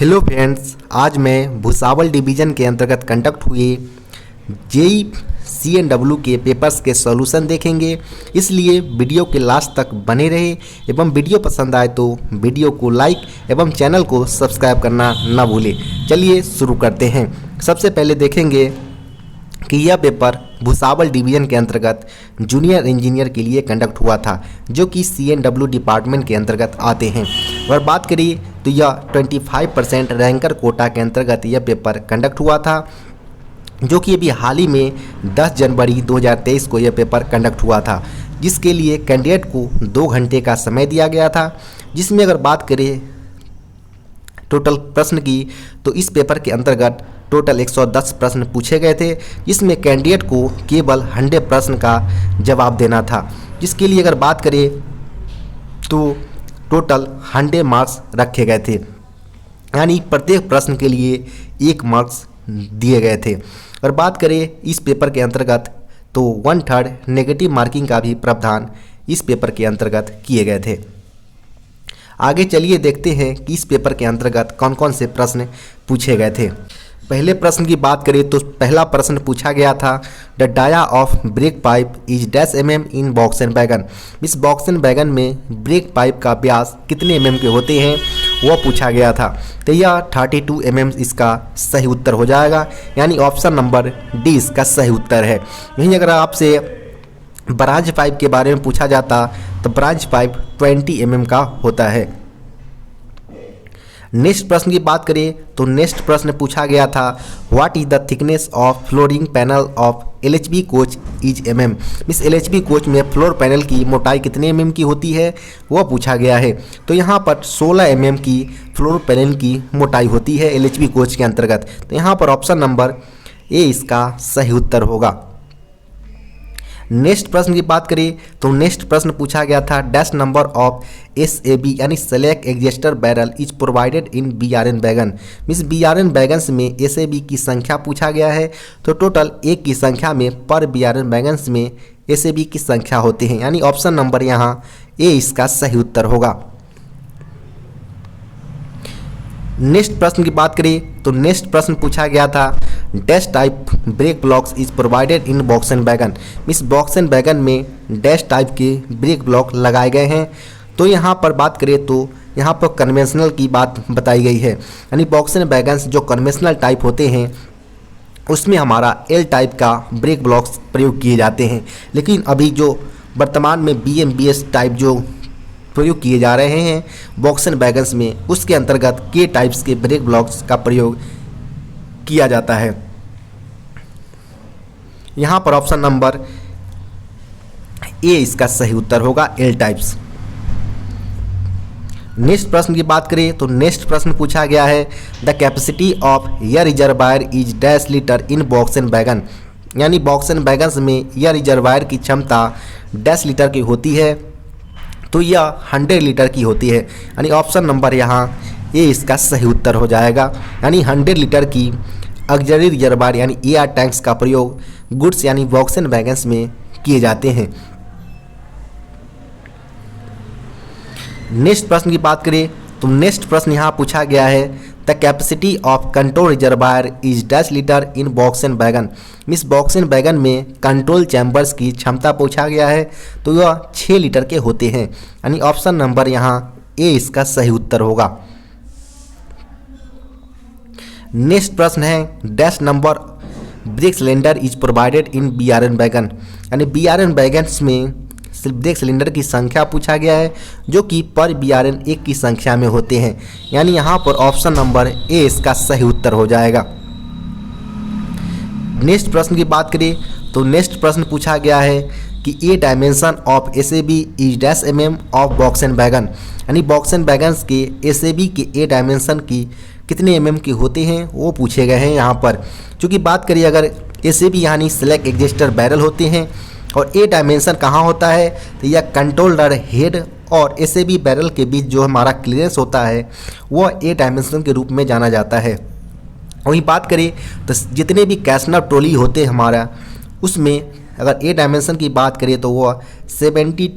Hello friends, आज मैं Bhusawal division के अंतर्गत कंडक्ट हुए जेई CNW के पेपर्स के सॉल्यूशन देखेंगे। इसलिए वीडियो के लास्ट तक बने रहे एवं वीडियो पसंद आए तो वीडियो को लाइक एवं चैनल को सब्सक्राइब करना ना भूलें। चलिए शुरू करते हैं। सबसे पहले देखेंगे कि यह पेपर भुसावल डिवीज़न के अंतर्गत जूनियर इंजीनियर के लिए कंडक्ट हुआ था, जो कि CNW डिपार्टमेंट के अंतर्गत आते हैं। और बात करिए तो यह 25% रैंकर कोटा के अंतर्गत यह पेपर कंडक्ट हुआ था, जो कि अभी हाल ही में 10 जनवरी 2023 को यह पेपर कंडक्ट हुआ था, जिसके लिए कैंडिडेट को 2 घंटे का समय दिया गया था। जिसमें अगर बात करें टोटल प्रश्न की तो इस पेपर के अंतर्गत टोटल 110 प्रश्न पूछे गए थे, जिसमें कैंडिडेट को केवल 100 प्रश्न का जवाब देना था। जिसके लिए अगर बात करें तो टोटल 100 मार्क्स रखे गए थे, यानी प्रत्येक प्रश्न के लिए 1 मार्क्स दिए गए थे। और बात करें इस पेपर के अंतर्गत तो 1/3 नेगेटिव मार्किंग का भी प्रावधान इस पेपर के अंतर्गत किए गए थे। आगे चलिए देखते हैं कि इस पेपर के अंतर्गत कौन कौन से प्रश्न पूछे गए थे। पहले प्रश्न की बात करें तो पहला प्रश्न पूछा गया था, the dia of brake pipe is dash mm in box and wagon. इस बॉक्स एंड बैगन में ब्रेक पाइप का व्यास कितने mm के होते हैं वह पूछा गया था। तो यह 32 mm इसका सही उत्तर हो जाएगा, यानी ऑप्शन नंबर डी इसका सही उत्तर है। यहीं अगर आपसे ब्रांच पाइप के बारे में पूछा जाता तो ब्रांच पाइप 20 mm का होता है। नेक्स्ट प्रश्न की बात करें तो नेक्स्ट प्रश्न पूछा गया था, what is the thickness of flooring panel of LHB coach is mm। इस LHB कोच में फ्लोर पैनल की मोटाई कितने mm की होती है वह पूछा गया है। तो यहाँ पर 16 mm की फ्लोर पैनल की मोटाई होती है LHB कोच के अंतर्गत। तो यहाँ पर ऑप्शन नंबर ए इसका सही उत्तर होगा। नेक्स्ट प्रश्न की बात करें तो नेक्स्ट प्रश्न पूछा गया था, डैश नंबर ऑफ SAB यानी slack adjuster barrel is provided in BRN wagon. इस BRN बैगन्स में SAB की संख्या पूछा गया है। तो टोटल 1 की संख्या में पर BRN बैगन्स में SAB की संख्या होते हैं, यानी ऑप्शन नंबर यहाँ ए इसका सही उत्तर होगा। नेक्स्ट प्रश्न की बात करें तो नेक्स्ट प्रश्न पूछा गया था, dash type brake blocks is provided in box and wagon. इस बॉक्स एंड बैगन में डैश टाइप के ब्रेक ब्लॉक लगाए गए हैं। तो यहाँ पर बात करें तो यहाँ पर कन्वेंशनल की बात बताई गई है, यानी बॉक्स एंड बैगन्स जो कन्वेंशनल टाइप होते हैं उसमें हमारा L टाइप का ब्रेक ब्लॉक्स प्रयोग किए जाते हैं। लेकिन अभी जो वर्तमान में BMBS टाइप जो प्रयोग किए जा रहे हैं बॉक्स एंड बैगन्स में, उसके अंतर्गत K टाइप्स के ब्रेक ब्लॉक्स का प्रयोग किया जाता है। यहाँ पर ऑप्शन नंबर ए इसका सही उत्तर होगा, L टाइप्स। नेक्स्ट प्रश्न की बात करें तो नेक्स्ट प्रश्न पूछा गया है, the capacity of air reservoir is dash litre in box and wagon. यानी बॉक्स एंड बैगन्स में एयर रिजर्वायर की क्षमता डैश लीटर की होती है। तो यह 100 लीटर की होती है, यानी ऑप्शन नंबर यहाँ ए इसका सही उत्तर हो जाएगा। यानी 100 लीटर की ऑक्सिलरी रिजर्वायर यानी एयर टैंक्स का प्रयोग गुड्स यानी बॉक्स एंड बैगन्स में किए जाते हैं। नेक्स्ट प्रश्न की बात करें तो नेक्स्ट प्रश्न यहाँ पूछा गया है, the capacity of control reservoir is dash litre in box and wagon. इस बॉक्स एंड बैगन में कंट्रोल चैम्बर्स की क्षमता पूछा गया है। तो यह 6 लीटर के होते हैं, यानी ऑप्शन नंबर यहाँ ए इसका सही उत्तर होगा। नेक्स्ट प्रश्न है, dash number break cylinder is provided in BRN बैगन। यानी BRN बैगन्स में ब्रेक सिलेंडर की संख्या पूछा गया है, जो कि पर BRN 1 की संख्या में होते हैं, यानी यहाँ पर ऑप्शन नंबर ए इसका सही उत्तर हो जाएगा। नेक्स्ट प्रश्न की बात करें तो नेक्स्ट प्रश्न पूछा गया है कि A dimension of SAB is dash mm of box and wagon. यानी बॉक्स एंड बैगन्स के SAB के ए डायमेंशन की कितने mm के होते हैं वो पूछे गए हैं यहाँ पर। चूँकि बात करिए अगर SAB यानी सेलेक्ट एग्जेस्टर बैरल होते हैं और ए डायमेंशन कहाँ होता है तो यह कंट्रोलर हेड और SAB बैरल के बीच जो हमारा क्लियरेंस होता है वह ए डायमेंशन के रूप में जाना जाता है। वहीं बात करें तो जितने भी कैसनर ट्रॉली होते हैं हमारा, उसमें अगर ए डायमेंशन की बात करें तो वह 70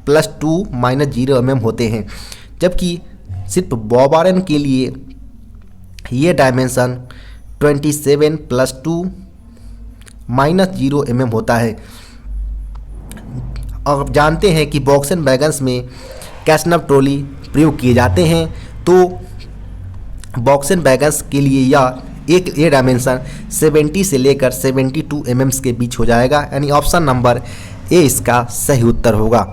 + 2 - 0 mm होते हैं। जबकि सिर्फ बॉबारन के लिए ये डायमेंशन 27 + 2 -0 mm होता है। और जानते हैं कि बॉक्स एंड वैगन्स में कैशनब ट्रॉली प्रयोग किए जाते हैं, तो बॉक्स एंड वैगन्स के लिए ये डायमेंशन 70 से लेकर 72 mm के बीच हो जाएगा, यानी ऑप्शन नंबर ए इसका सही उत्तर होगा।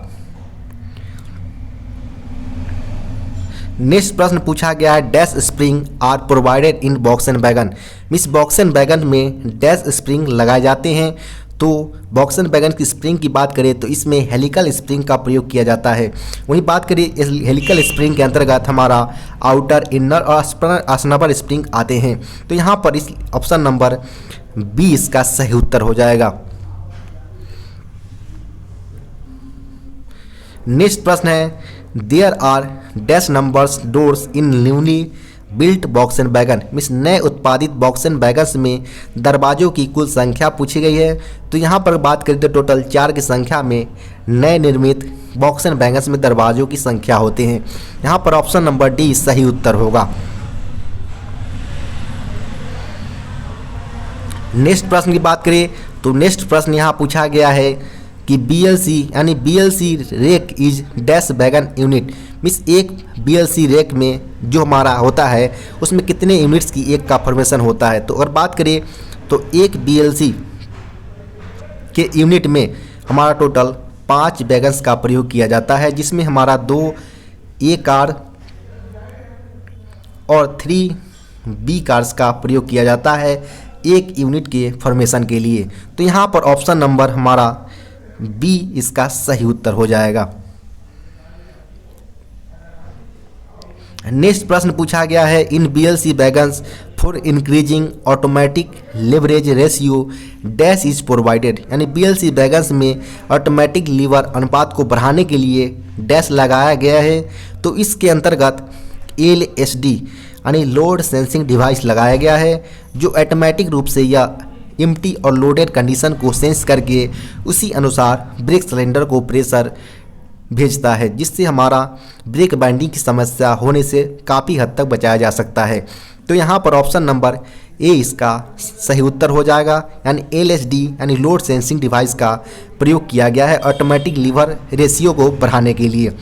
नेक्स्ट प्रश्न पूछा गया है, dash spring are provided in box and wagon. इस बॉक्स एंड वैगन में डैश स्प्रिंग लगाए जाते हैं। तो बॉक्स एंड वैगन की स्प्रिंग की बात करें तो इसमें हेलिकल स्प्रिंग का प्रयोग किया जाता है। वहीं बात करें इस हेलिकल स्प्रिंग के अंतर्गत हमारा आउटर, इनर और स्नबर स्प्रिंग आते हैं। तो यहाँ पर इस ऑप्शन नंबर बी इसका सही उत्तर हो जाएगा। नेक्स्ट प्रश्न है, there are dash numbers doors in newly built box and wagon. Means नए उत्पादित बॉक्स एंड वैगन्स में दरवाजों की कुल संख्या पूछी गई है। तो यहाँ पर बात करें तो टोटल 4 की संख्या में नए निर्मित बॉक्स एंड वैगन्स में दरवाजों की संख्या होते हैं। यहाँ पर ऑप्शन नंबर डी सही उत्तर होगा। नेक्स्ट प्रश्न की बात करें तो नेक्स्ट प्रश्न यहाँ पूछा गया है कि BLC यानी BLC rake is dash wagon unit. Means एक BLC रेक में जो हमारा होता है उसमें कितने यूनिट्स की एक का फॉर्मेशन होता है। तो अगर बात करें तो एक BLC के यूनिट में हमारा टोटल 5 वैगन्स का प्रयोग किया जाता है, जिसमें हमारा 2 A कार और 3 B कार्स का प्रयोग किया जाता है एक यूनिट के फॉर्मेशन के लिए। तो यहाँ पर ऑप्शन नंबर हमारा बी इसका सही उत्तर हो जाएगा। नेक्स्ट प्रश्न पूछा गया है, इन BLC wagons for increasing automatic leverage ratio dash is provided. यानी BLC वैगन्स में ऑटोमेटिक लीवर अनुपात को बढ़ाने के लिए डैश लगाया गया है। तो इसके अंतर्गत LSD यानी लोड सेंसिंग डिवाइस लगाया गया है, जो ऑटोमेटिक रूप से या एम्प्टी और लोडेड कंडीशन को सेंस करके उसी अनुसार ब्रेक सिलेंडर को प्रेशर भेजता है, जिससे हमारा ब्रेक बाइंडिंग की समस्या होने से काफ़ी हद तक बचाया जा सकता है। तो यहाँ पर ऑप्शन नंबर ए इसका सही उत्तर हो जाएगा, यानी LSD यानी लोड सेंसिंग डिवाइस का प्रयोग किया गया है ऑटोमेटिक लीवर रेशियो को बढ़ाने के लिए।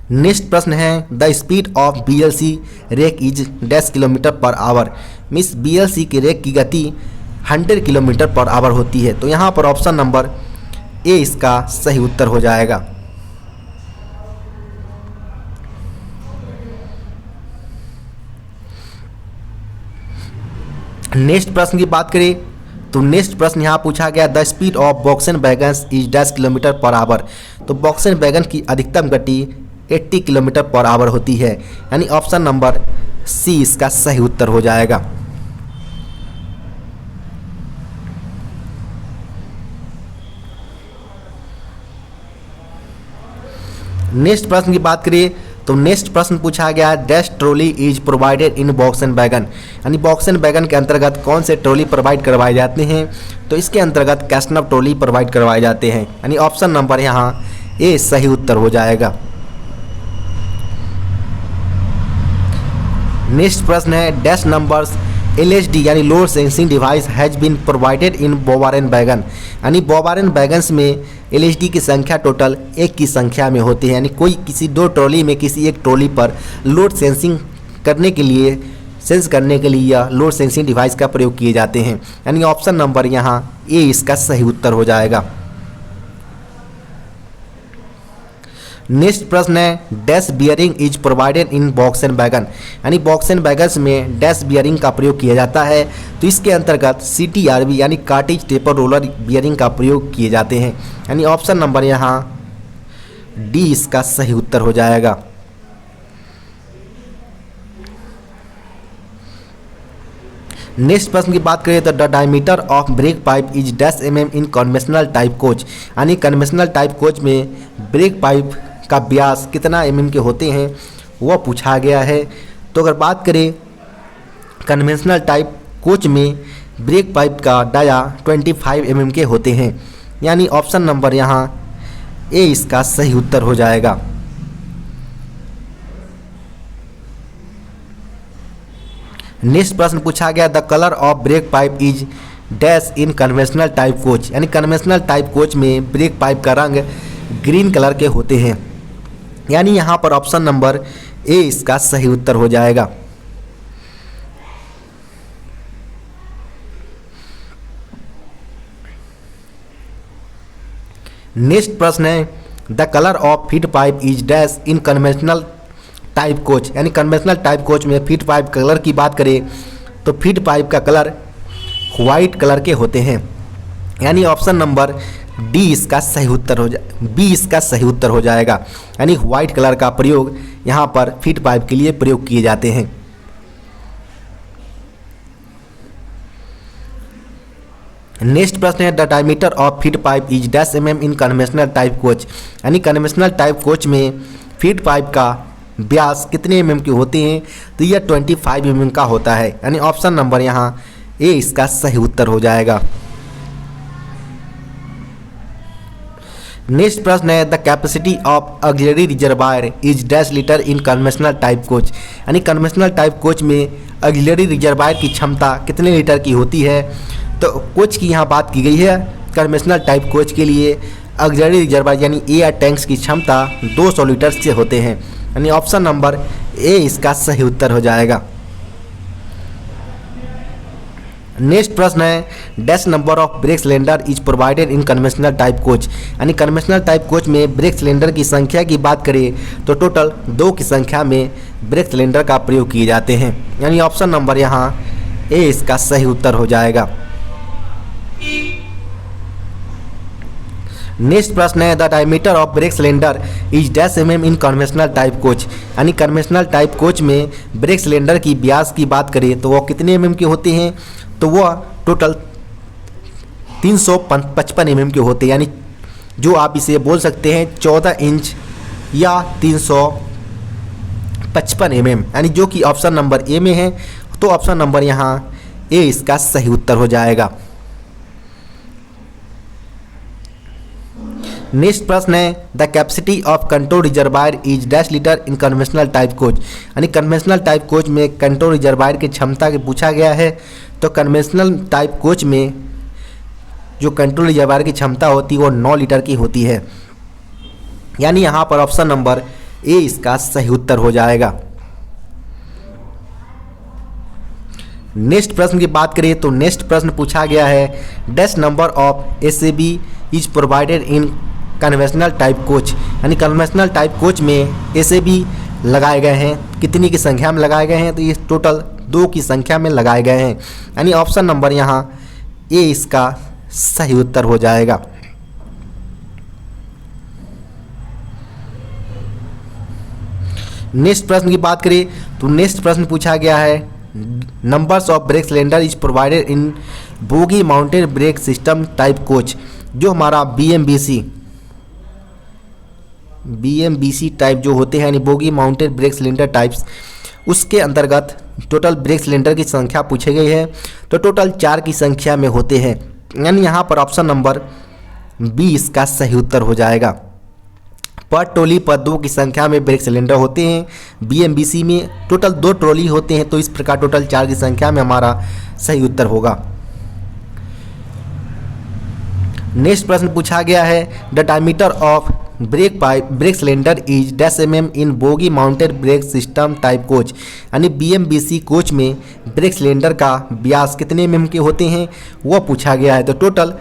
नेक्स्ट प्रश्न है, the speed of BLC rake is dash km/h। Means BLC के रेक की गति 100 km/h होती है। तो यहाँ पर ऑप्शन नंबर ए इसका सही उत्तर हो जाएगा। नेक्स्ट प्रश्न की बात करें तो नेक्स्ट प्रश्न यहाँ पूछा गया, the speed of box and wagons is dash km/h। तो बॉक्स एंड वैगन की अधिकतम गति 80 km/h होती है, यानी ऑप्शन नंबर सी इसका सही उत्तर हो जाएगा। नेक्स्ट प्रश्न की बात करिए तो नेक्स्ट प्रश्न पूछा गया है, dash trolley is provided in box and wagon. यानी बॉक्स एंड वैगन के अंतर्गत कौन से ट्रॉली प्रोवाइड करवाए जाते हैं। तो इसके अंतर्गत कैशनब ट्रॉली प्रोवाइड करवाए जाते हैं, यानी ऑप्शन नंबर यहाँ ए सही उत्तर हो जाएगा। नेक्स्ट प्रश्न है, डैश नंबर्स LSD यानी load sensing device has been provided in bobber and wagon. यानी बॉबर एंड वैगन्स में LSD की संख्या टोटल 1 की संख्या में होती है, यानी कोई किसी 2 ट्रॉली में किसी एक ट्रॉली पर लोड सेंसिंग करने के लिए या लोड सेंसिंग डिवाइस का प्रयोग किए जाते हैं, यानी ऑप्शन नंबर यहाँ ए इसका सही उत्तर हो जाएगा। नेक्स्ट प्रश्न है, dash bearing is provided in box and wagon. यानी बॉक्स एंड वैगन्स में डैश बियरिंग का प्रयोग किया जाता है। तो इसके अंतर्गत CTRB यानी कार्टेज टेपर रोलर बियरिंग का प्रयोग किए जाते हैं, यानी ऑप्शन नंबर यहाँ डी इसका सही उत्तर हो जाएगा। नेक्स्ट प्रश्न की बात करें तो the diameter of brake pipe is dash mm in conventional type coach. यानी कन्वेंशनल टाइप कोच में ब्रेक पाइप का व्यास कितना mm के होते हैं वह पूछा गया है। तो अगर बात करें कन्वेंशनल टाइप कोच में ब्रेक पाइप का डाया 25 mm के होते हैं, यानी ऑप्शन नंबर यहाँ ए इसका सही उत्तर हो जाएगा। नेक्स्ट प्रश्न पूछा गया the colour of brake pipe is dash in conventional type coach, यानी कन्वेंशनल टाइप कोच में ब्रेक पाइप का रंग ग्रीन कलर के होते हैं। यानी यहाँ पर ऑप्शन नंबर ए इसका सही उत्तर हो जाएगा। नेक्स्ट प्रश्न है the colour of feed pipe is dash in conventional type coach, यानी कन्वेंशनल टाइप कोच में फीड पाइप कलर की बात करें तो फीड पाइप का कलर वाइट कलर के होते हैं। यानी ऑप्शन नंबर डी इसका सही उत्तर हो बी इसका सही उत्तर हो जाएगा। यानी वाइट कलर का प्रयोग यहाँ पर फीड पाइप के लिए प्रयोग किए जाते हैं। नेक्स्ट प्रश्न है the diameter of feed pipe is dash mm in conventional type coach, यानी कन्वेंशनल टाइप कोच में फीड पाइप का व्यास कितने mm के होते हैं तो यह 25 mm का होता है। यानी ऑप्शन नंबर यहाँ ए इसका सही उत्तर हो जाएगा। नेक्स्ट प्रश्न है the capacity of auxiliary reservoir is dash litre in conventional type coach, यानी कन्वेंशनल टाइप कोच में ऑक्सिलरी रिजर्वायर की क्षमता कितने लीटर की होती है तो कोच की यहाँ बात की गई है। कन्वेंशनल टाइप कोच के लिए ऑक्सिलरी रिजर्वायर यानी एयर टैंक्स की क्षमता 200 लीटर से होते हैं। यानी ऑप्शन नंबर ए इसका सही उत्तर हो जाएगा। नेक्स्ट प्रश्न है dash number of break cylinder is provided in conventional type coach, यानी कन्वेंशनल टाइप कोच में ब्रेक सिलेंडर की संख्या की बात करें तो टोटल 2 की संख्या में ब्रेक सिलेंडर का प्रयोग किए जाते हैं। यानी ऑप्शन नंबर यहाँ ए इसका सही उत्तर हो जाएगा। नेक्स्ट प्रश्न है the diameter of break cylinder is dash mm in conventional type coach, यानी कन्वेंशनल टाइप कोच में ब्रेक सिलेंडर की व्यास की बात करें तो वो कितने mm के होते हैं तो वह टोटल 355 mm के होते हैं। यानी जो आप इसे बोल सकते हैं 14 इंच या 355 mm, यानी जो कि ऑप्शन नंबर ए में है तो ऑप्शन नंबर यहाँ ए इसका सही उत्तर हो जाएगा। नेक्स्ट प्रश्न है the capacity of control reservoir is dash litre in conventional type coach, यानी कन्वेंशनल टाइप कोच में कंट्रोल रिजर्वायर की क्षमता के पूछा गया है तो कन्वेंशनल टाइप कोच में जो कंट्रोल रिजर्वायर की क्षमता होती है वो 9 लीटर की होती है। यानी यहाँ पर ऑप्शन नंबर ए इसका सही उत्तर हो जाएगा। नेक्स्ट प्रश्न की बात करें तो नेक्स्ट प्रश्न पूछा गया है dash number of SAB is provided in conventional type coach, यानी कन्वेंशनल टाइप कोच में एसएबी लगाए गए हैं कितनी की संख्या में लगाए गए हैं तो ये टोटल 2 की संख्या में लगाए गए हैं। यानी ऑप्शन नंबर यहाँ ए इसका सही उत्तर हो जाएगा। नेक्स्ट प्रश्न की बात करें तो नेक्स्ट प्रश्न पूछा गया है numbers of break cylinder is provided in bogie mounted brake system type coach, जो हमारा बीएमबीसी टाइप जो होते हैं यानी bogie mounted brake cylinder types, उसके अंतर्गत टोटल ब्रेक सिलेंडर की संख्या पूछी गई है तो टोटल 4 की संख्या में होते हैं। यानी यहाँ पर ऑप्शन नंबर बी इसका सही उत्तर हो जाएगा। पर ट्रॉली पर 2 की संख्या में ब्रेक सिलेंडर होते हैं, बीएमबीसी में टोटल 2 ट्रॉली होते हैं तो इस प्रकार टोटल 4 की संख्या में हमारा सही उत्तर होगा। नेक्स्ट प्रश्न पूछा गया है the diameter of break cylinder is dash mm in bogie mounted brake system type coach, यानी बीएमबीसी कोच में ब्रेक सिलेंडर का व्यास कितने mm के होते हैं वह पूछा गया है तो टोटल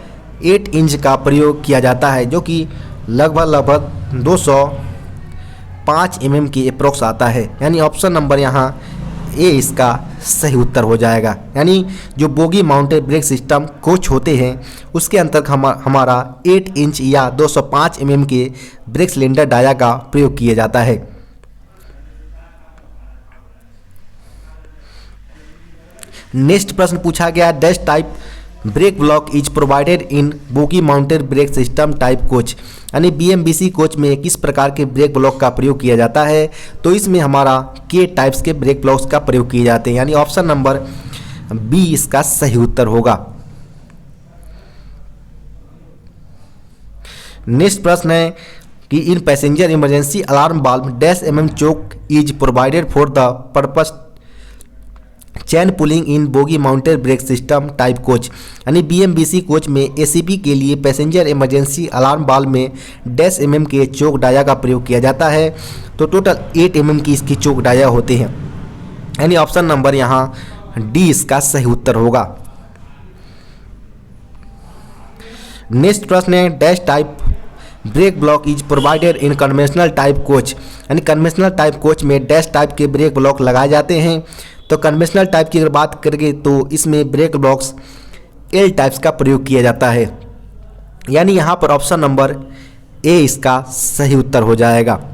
8 इंच का प्रयोग किया जाता है जो कि लगभग 205 mm की अप्रोक्स आता है। यानी ऑप्शन नंबर यहाँ ए इसका सही उत्तर हो जाएगा। यानी जो bogie mounted brake system coach होते हैं उसके अंतर्गत हमारा 8 इंच या 205 mm के ब्रेक सिलेंडर डाया का प्रयोग किया जाता है। नेक्स्ट प्रश्न पूछा गया dash type brake block is provided in bogie mounted brake system type coach, यानी बीएमबीसी कोच में किस प्रकार के ब्रेक ब्लॉक का प्रयोग किया जाता है तो इसमें हमारा के टाइप्स के ब्रेक ब्लॉक्स का प्रयोग किए जाते हैं। यानी ऑप्शन नंबर बी इसका सही उत्तर होगा। नेक्स्ट प्रश्न है कि इन पैसेंजर इमरजेंसी अलार्म बाल्ब dash mm choke is provided for the purpose chain pulling in bogie mounted brake system type coach, यानी BMBC कोच में ACP के लिए पैसेंजर इमरजेंसी अलार्म बाल में -mm के चोक डाया का प्रयोग किया जाता है। तो टोटल 8 mm की इसकी चोक डाया होते हैं, यानी ऑप्शन नंबर यहाँ डी इसका सही उत्तर होगा। नेक्स्ट प्रश्न है dash type brake block is provided in conventional type coach, यानी कन्वेंशनल टाइप कोच में डैश टाइप के ब्रेक ब्लॉक लगाए जाते हैं। तो कन्वेंशनल टाइप की अगर बात करेंगे तो इसमें ब्रेक ब्लॉक्स एल टाइप्स का प्रयोग किया जाता है, यानी यहाँ पर ऑप्शन नंबर ए इसका सही उत्तर हो जाएगा।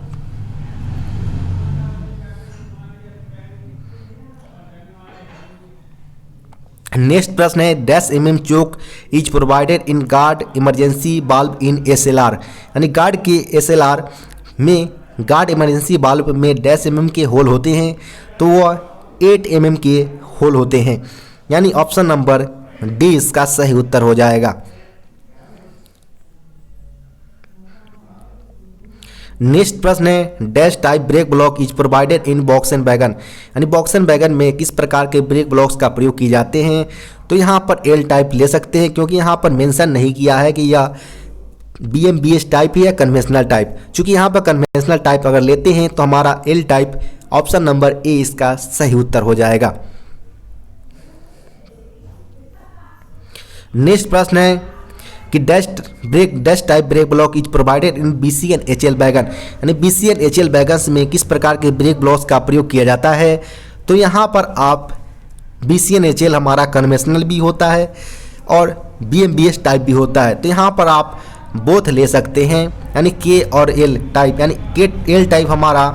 नेक्स्ट प्रश्न है dash mm choke is provided in guard emergency बाल्ब इन SLR, यानी गार्ड के SLR में गार्ड इमरजेंसी बाल्ब में डैश mm के होल होते हैं, तो वह 8 mm के होल होते हैं, यानी ऑप्शन नंबर डी इसका सही उत्तर हो जाएगा। नेक्स्ट प्रश्न है dash type brake block is provided in box and wagon, यानी बॉक्स एंड वैगन में किस प्रकार के ब्रेक ब्लॉक्स का प्रयोग किए जाते हैं। तो यहाँ पर एल टाइप ले सकते हैं, क्योंकि यहाँ पर मेंशन नहीं किया है कि यह BMBS टाइप है या कन्वेंशनल टाइप। चूँकि यहाँ पर कन्वेंशनल टाइप अगर लेते हैं तो हमारा L type option number A इसका सही उत्तर हो जाएगा। नेक्स्ट प्रश्न है कि dash type brake block is provided in BC and HL wagon, यानी BC एंड HL वैगन्स में किस प्रकार के ब्रेक ब्लॉक्स का प्रयोग किया जाता है। तो यहाँ पर आप BC एंड HL हमारा कन्वेंशनल भी होता है और BMBS टाइप भी होता है, तो यहाँ पर आप बोथ ले सकते हैं, यानी K और L टाइप, यानी L टाइप हमारा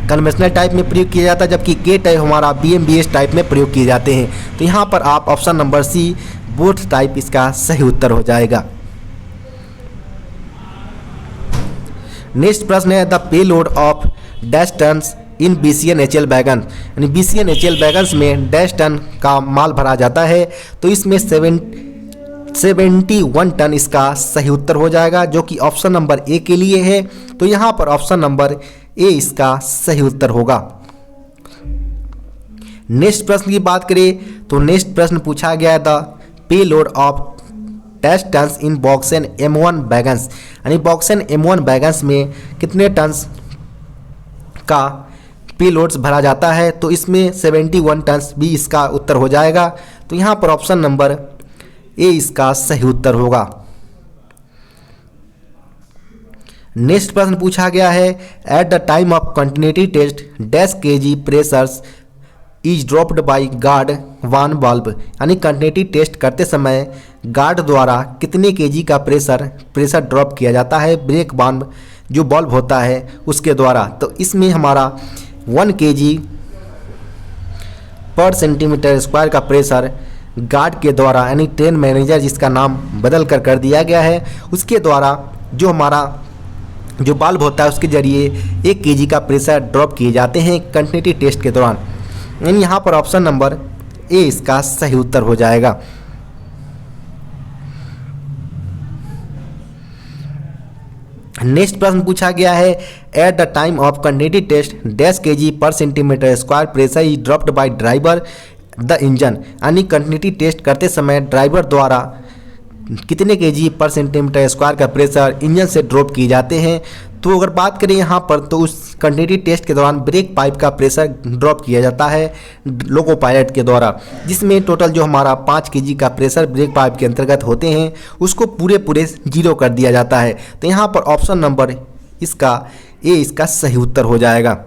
कन्वेंशनल टाइप में प्रयोग किया जाता है, जबकि K टाइप हमारा BMBS टाइप में प्रयोग किए जाते हैं। तो यहाँ पर आप option number C both type इसका सही उत्तर हो जाएगा। नेक्स्ट प्रश्न है the payload of dash tons in BC and HL wagon, यानी BC एंड HL वैगन्स में डैश टन का माल भरा जाता है, तो इसमें 71 टन इसका सही उत्तर हो जाएगा, जो कि ऑप्शन नंबर ए के लिए है। तो यहाँ पर ऑप्शन नंबर ए इसका सही उत्तर होगा। नेक्स्ट प्रश्न की बात करें तो नेक्स्ट प्रश्न पूछा गया the payload of dash tons in box and M1 wagons, यानी बॉक्स एंड M1 वैगन्स में कितने टन्स का पेलोड्स भरा जाता है। तो इसमें 71 टन्स भी इसका उत्तर हो जाएगा। तो यहाँ पर ऑप्शन नंबर ए इसका सही उत्तर होगा। नेक्स्ट प्रश्न पूछा गया है at the time of continuity test dash kg pressures is dropped by guard van बल्ब, यानी कंटिन्यूटी टेस्ट करते समय गार्ड द्वारा कितने kg का प्रेशर ड्रॉप किया जाता है ब्रेक बाल्ब जो बल्ब होता है उसके द्वारा। तो इसमें हमारा 1 kg पर सेंटीमीटर स्क्वायर का प्रेशर गार्ड के द्वारा, यानी ट्रेन मैनेजर जिसका नाम बदल कर दिया गया है, उसके द्वारा जो हमारा जो बल्ब होता है उसके जरिए 1 kg का प्रेशर ड्रॉप किए जाते हैं कंटिन्यूटी टेस्ट के दौरान, यानी यहाँ पर ऑप्शन नंबर ए इसका सही उत्तर हो जाएगा। नेक्स्ट प्रश्न पूछा गया है at the time of continuity test dash kg per centimetre square pressure is dropped by driver the engine, यानी कंटिन्यूटी टेस्ट करते समय ड्राइवर द्वारा कितने kg पर सेंटीमीटर स्क्वायर का प्रेशर इंजन से ड्रॉप किए जाते हैं। तो अगर बात करें यहाँ पर तो उस कंटिन्यूटी टेस्ट के दौरान ब्रेक पाइप का प्रेशर ड्रॉप किया जाता है लोको पायलट के द्वारा, जिसमें टोटल जो हमारा 5 kg का प्रेशर ब्रेक पाइप के अंतर्गत होते हैं उसको पूरे जीरो कर दिया जाता है। तो यहाँ पर ऑप्शन नंबर इसका ए इसका सही उत्तर हो जाएगा।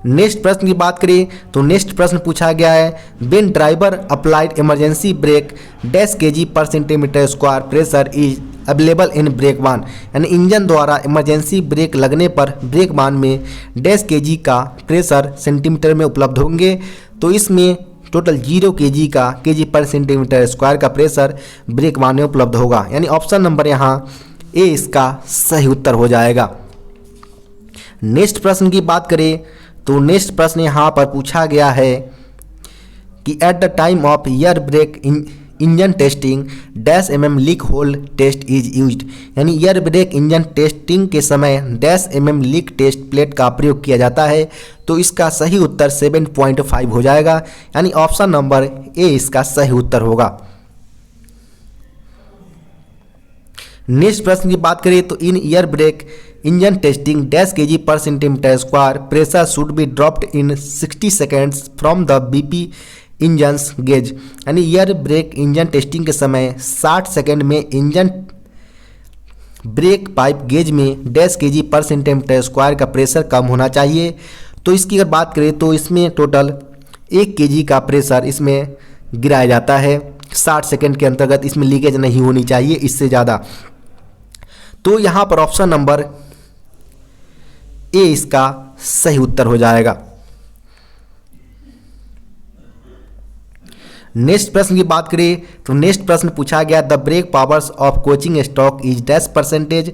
नेक्स्ट प्रश्न की बात करें तो नेक्स्ट प्रश्न पूछा गया है when driver applied emergency brake dash kg per centimetre square pressure is available in brake van, यानी इंजन द्वारा इमरजेंसी ब्रेक लगने पर ब्रेक बान में डैश kg का प्रेशर सेंटीमीटर में उपलब्ध होंगे। तो इसमें टोटल 0 kg का kg पर सेंटीमीटर स्क्वायर का प्रेशर ब्रेक बान में उपलब्ध होगा, यानी ऑप्शन नंबर यहाँ ए इसका सही उत्तर हो जाएगा। नेक्स्ट प्रश्न की बात करें तो नेक्स्ट प्रश्न यहाँ पर पूछा गया है कि at the time of air brake engine testing dash leak hole test is used, यानी एयर ब्रेक इंजन टेस्टिंग के समय डैश लीक टेस्ट प्लेट का प्रयोग किया जाता है। तो इसका सही उत्तर 7.5 हो जाएगा, यानी ऑप्शन नंबर ए इसका सही उत्तर होगा। नेक्स्ट प्रश्न की बात करें तो इन air brake engine testing dash kg per centimetre square pressure should be dropped in 60 seconds from the BP engines gauge, यानी एयर ब्रेक इंजन टेस्टिंग के समय 60 सेकेंड में इंजन ब्रेक पाइप गेज में dash kg per centimetre square का pressure कम होना चाहिए। तो इसकी अगर बात करें तो इसमें टोटल 1 kg का प्रेशर इसमें गिराया जाता है। 60 सेकेंड के अंतर्गत इसमें लीकेज नहीं होनी चाहिए इससे ज़्यादा। तो यहाँ पर ऑप्शन नंबर ए इसका सही उत्तर हो जाएगा। नेक्स्ट प्रश्न की बात करें तो नेक्स्ट प्रश्न पूछा गया the brake powers of coaching stock is dash percentage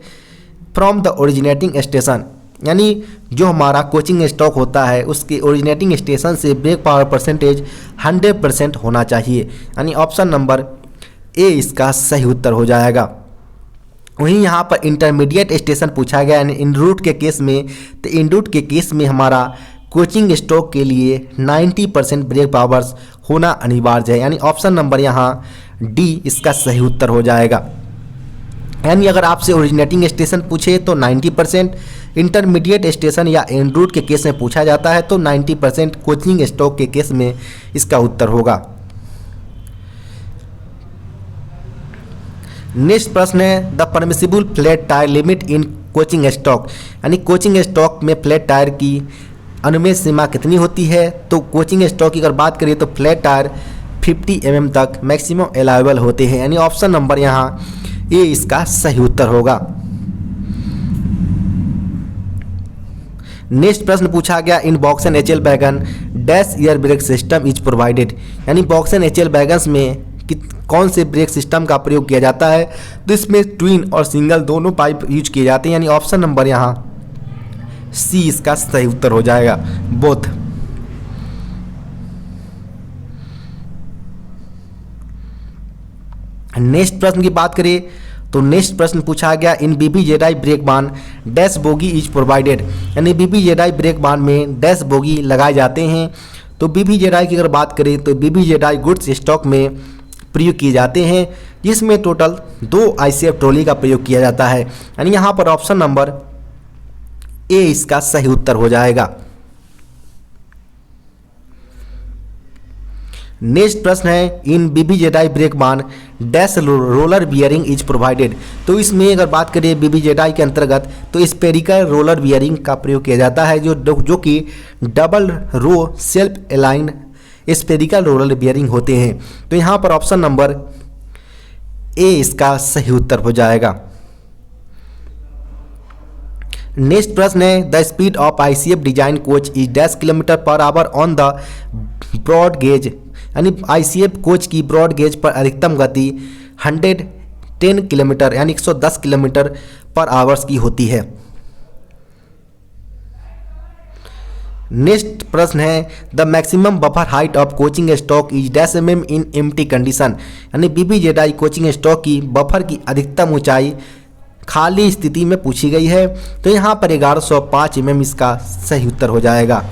from the originating station, यानी जो हमारा कोचिंग स्टॉक होता है उसके ओरिजिनेटिंग स्टेशन से ब्रेक पावर परसेंटेज 100% होना चाहिए, यानी ऑप्शन नंबर ए इसका सही उत्तर हो जाएगा। वहीं यहाँ पर इंटरमीडिएट स्टेशन पूछा गया है इन रूट के केस में, तो इन रूट के केस में हमारा कोचिंग स्टॉक के लिए 90% ब्रेक पावर्स होना अनिवार्य है, यानी ऑप्शन नंबर यहाँ डी इसका सही उत्तर हो जाएगा। यानी अगर आपसे ओरिजिनेटिंग स्टेशन पूछे तो 90%, इंटरमीडिएट स्टेशन या इन रूट के केस में पूछा जाता है तो 90% कोचिंग स्टॉक के केस में इसका उत्तर होगा। नेक्स्ट प्रश्न है the permissible flat tyre limit in coaching stock, यानी कोचिंग स्टॉक में फ्लैट टायर की अनुमेय सीमा कितनी होती है। तो कोचिंग स्टॉक की अगर बात करें तो फ्लैट टायर 50 mm तक मैक्सिमम अलाउेबल होते हैं, यानी ऑप्शन नंबर यहाँ ए इसका सही उत्तर होगा। नेक्स्ट प्रश्न पूछा गया इन box and HL wagon dash air brake system is provided, यानी बॉक्स एंड HL वैगन्स में कौन से ब्रेक सिस्टम का प्रयोग किया जाता है। तो इसमें ट्विन और सिंगल दोनों पाइप यूज किए जाते हैं, यानी ऑप्शन नंबर यहाँ सी इसका सही उत्तर हो जाएगा, बोथ। नेक्स्ट प्रश्न की बात करें तो नेक्स्ट प्रश्न पूछा गया इन BBZI ब्रेक बान डैश बोगी इज प्रोवाइडेड, यानी BBZI ब्रेक बान में डैश बोगी लगाए जाते हैं। तो BBZI की अगर बात करें तो BBZI गुड्स स्टॉक में प्रयोग किए जाते हैं, जिसमें टोटल 2 ICF ट्रॉली का प्रयोग किया जाता है, यानी यहाँ पर ऑप्शन नंबर ए इसका सही उत्तर हो जाएगा। नेक्स्ट प्रश्न है इन BBZI ब्रेक बान dash roller bearing is provided, तो इसमें अगर बात करें BBZI के अंतर्गत तो स्पेरिकल रोलर बियरिंग का प्रयोग किया जाता है जो कि double row self align spherical roller bearing होते हैं। तो यहाँ पर ऑप्शन नंबर ए इसका सही उत्तर हो जाएगा। नेक्स्ट प्रश्न है the speed of ICF design coach is dash km/h on the broad gauge, यानी ICF कोच की ब्रॉड गेज पर अधिकतम गति 110 किलोमीटर यानी 110 km/h की होती है। नेक्स्ट प्रश्न है the maximum buffer height of coaching stock is dash mm in empty condition, यानी BBZI कोचिंग स्टॉक की बफर की अधिकतम ऊंचाई खाली स्थिति में पूछी गई है। तो यहाँ पर 1105 mm इसका सही उत्तर हो जाएगा।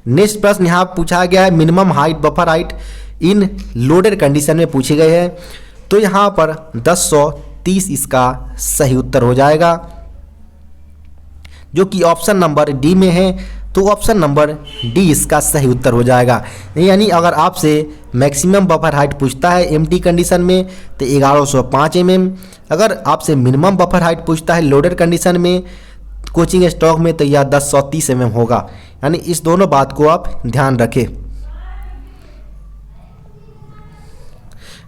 नेक्स्ट प्रश्न यहाँ पूछा गया है minimum height buffer height in loaded condition में पूछी गई है। तो यहाँ पर 1030 इसका सही उत्तर हो जाएगा, जो कि ऑप्शन नंबर डी में है। तो ऑप्शन नंबर डी इसका सही उत्तर हो जाएगा। यानी अगर आपसे मैक्सिमम बफर हाइट पूछता है एम्प्टी कंडीशन में तो 1105 mm, अगर आपसे मिनिमम बफर हाइट पूछता है लोडेड कंडीशन में कोचिंग स्टॉक में तो यह 1030 mm होगा। यानी इस दोनों बात को आप ध्यान रखें।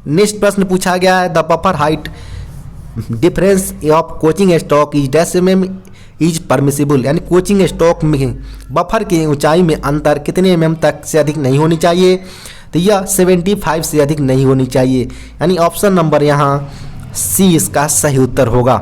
नेक्स्ट प्रश्न पूछा गया है the buffer height difference of coaching stock is dash mm is permissible, यानी कोचिंग स्टॉक में बफर की ऊंचाई में अंतर कितने mm तक से अधिक नहीं होनी चाहिए। तो यह 75 से अधिक नहीं होनी चाहिए, यानी ऑप्शन नंबर यहाँ सी इसका सही उत्तर होगा।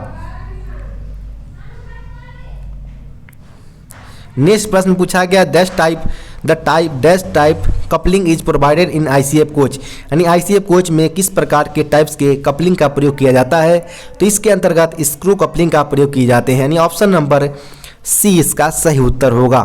नेक्स्ट प्रश्न पूछा गया that type the type dash type coupling is provided in ICF coach, यानी ICF कोच में किस प्रकार के टाइप्स के कपलिंग का प्रयोग किया जाता है, तो इसके अंतर्गत स्क्रू कपलिंग का प्रयोग किए जाते हैं, यानी ऑप्शन नंबर सी इसका सही उत्तर होगा।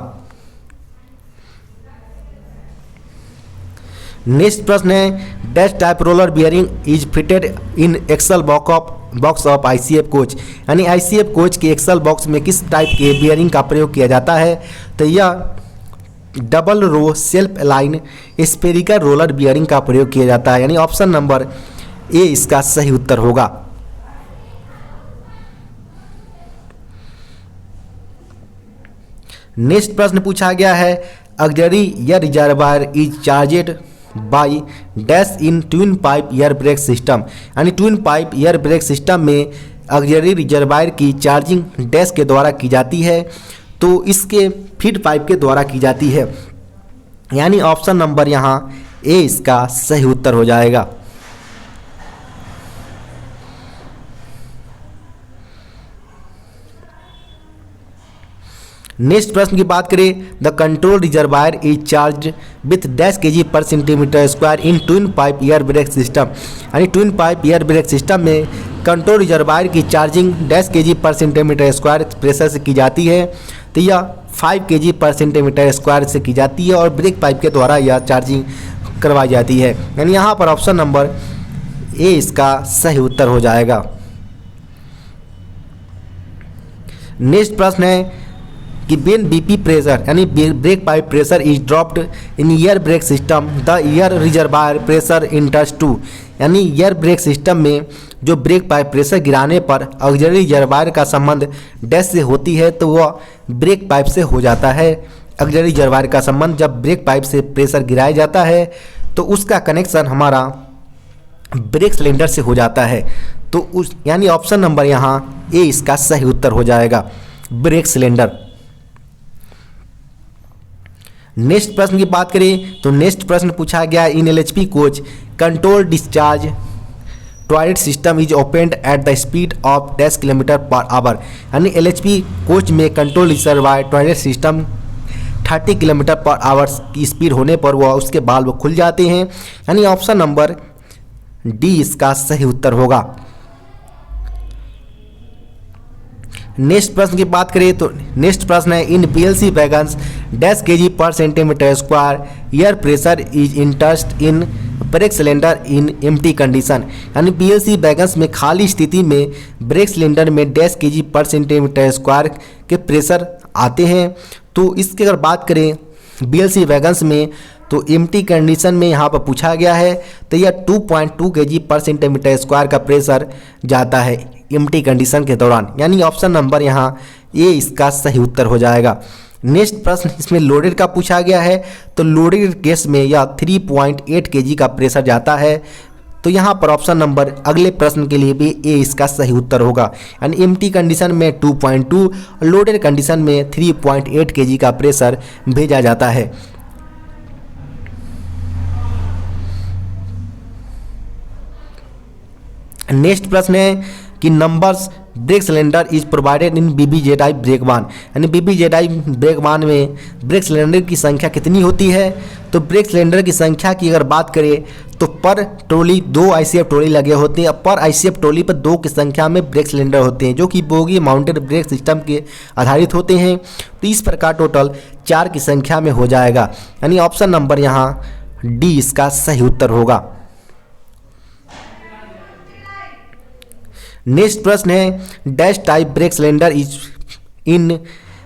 नेक्स्ट प्रश्न है dash type roller bearing is fitted in axle box of ICF coach, यानी ICF कोच के एक्सल बॉक्स में किस टाइप के बियरिंग का प्रयोग किया जाता है, तो यह double row self align spherical roller bearing का प्रयोग किया जाता है, यानी ऑप्शन नंबर ए इसका सही उत्तर होगा। नेक्स्ट प्रश्न पूछा गया है auxiliary air reservoir is charged by dash in twin pipe air brake system, यानी twin pipe air brake system में ऑक्सिलरी रिजर्वायर की चार्जिंग डैश के द्वारा की जाती है, तो इसके फीड पाइप के द्वारा की जाती है, यानी ऑप्शन नंबर यहाँ ए इसका सही उत्तर हो जाएगा। नेक्स्ट प्रश्न की बात करें the control reservoir is charge with dash kg per centimetre square in twin pipe air brake system, यानी twin pipe air brake system में कंट्रोल रिजर्वायर की charging dash kg per centimetre square pressure से की जाती है, तो यह 5 kg per centimetre square से की जाती है और ब्रेक पाइप के द्वारा यह चार्जिंग करवाई जाती है, यानी यहाँ पर ऑप्शन नंबर ए इसका सही उत्तर हो जाएगा। नेक्स्ट प्रश्न है कि बेन BP प्रेशर यानी brake pipe pressure is dropped in air brake system the air reservoir pressure enters to, यानी एयर ब्रेक सिस्टम में जो ब्रेक पाइप प्रेशर गिराने पर ऑक्सिलरी रिजर्वायर का संबंध डैश से होती है, तो वह ब्रेक पाइप से हो जाता है। ऑक्सिलरी रिजर्वायर का संबंध जब ब्रेक पाइप से प्रेशर गिराया जाता है तो उसका कनेक्शन हमारा ब्रेक सिलेंडर से हो जाता है, तो उस यानी ऑप्शन नंबर यहाँ ए इसका सही उत्तर हो जाएगा, ब्रेक सिलेंडर। नेक्स्ट प्रश्न की बात करें तो नेक्स्ट प्रश्न पूछा गया इन LHP coach control discharge toilet system is opened eight the speed of 10 kilometre per hour, यानी LHP कोच में control reservoir toilet system 30 kilometre per hour की स्पीड होने पर वह उसके बाल्ब खुल जाते हैं, यानी ऑप्शन नंबर डी इसका सही उत्तर होगा। नेक्स्ट प्रश्न की बात करें तो नेक्स्ट प्रश्न है इन BLC wagons dash kg per centimetre square air pressure is interest in brake cylinder in empty condition, यानी BLC वैगन्स में खाली स्थिति में ब्रेक सिलेंडर में dash kg per centimetre square के प्रेशर आते हैं, तो इसकी अगर बात करें BLC वैगन्स में तो एम्प्टी कंडीशन में यहाँ पर पूछा गया है, तो यह 2.2 kg पर सेंटीमीटर स्क्वायर का प्रेशर जाता है एम्प्टी कंडीशन के दौरान, यानी ऑप्शन नंबर यहाँ ए इसका सही उत्तर हो जाएगा। नेक्स्ट प्रश्न इसमें लोडेड का पूछा गया है, तो लोडेड केस में यह 3.8 kg का प्रेशर जाता है, तो यहाँ पर ऑप्शन नंबर अगले प्रश्न के लिए भी ए इसका सही उत्तर होगा, यानी एम्प्टी कंडीशन में 2.2 और लोडेड कंडीशन में 3.8 kg का प्रेशर भेजा जाता है। नेक्स्ट प्रश्न है कि numbers brake cylinder is provided in BBZI brake van, यानी BBZI ब्रेक वान में ब्रेक सिलेंडर की संख्या कितनी होती है, तो ब्रेक सिलेंडर की संख्या की अगर बात करें तो पर ट्रॉली 2 ICF ट्रॉली लगे होते हैं, पर ICF ट्रॉली पर 2 की संख्या में ब्रेक सिलेंडर होते हैं जो कि बोगी माउंटेड ब्रेक सिस्टम के आधारित होते हैं, तो इस प्रकार टोटल 4 की संख्या में हो जाएगा, यानी ऑप्शन नंबर यहाँ डी इसका सही उत्तर होगा। नेक्स्ट प्रश्न है dash type brake cylinder is in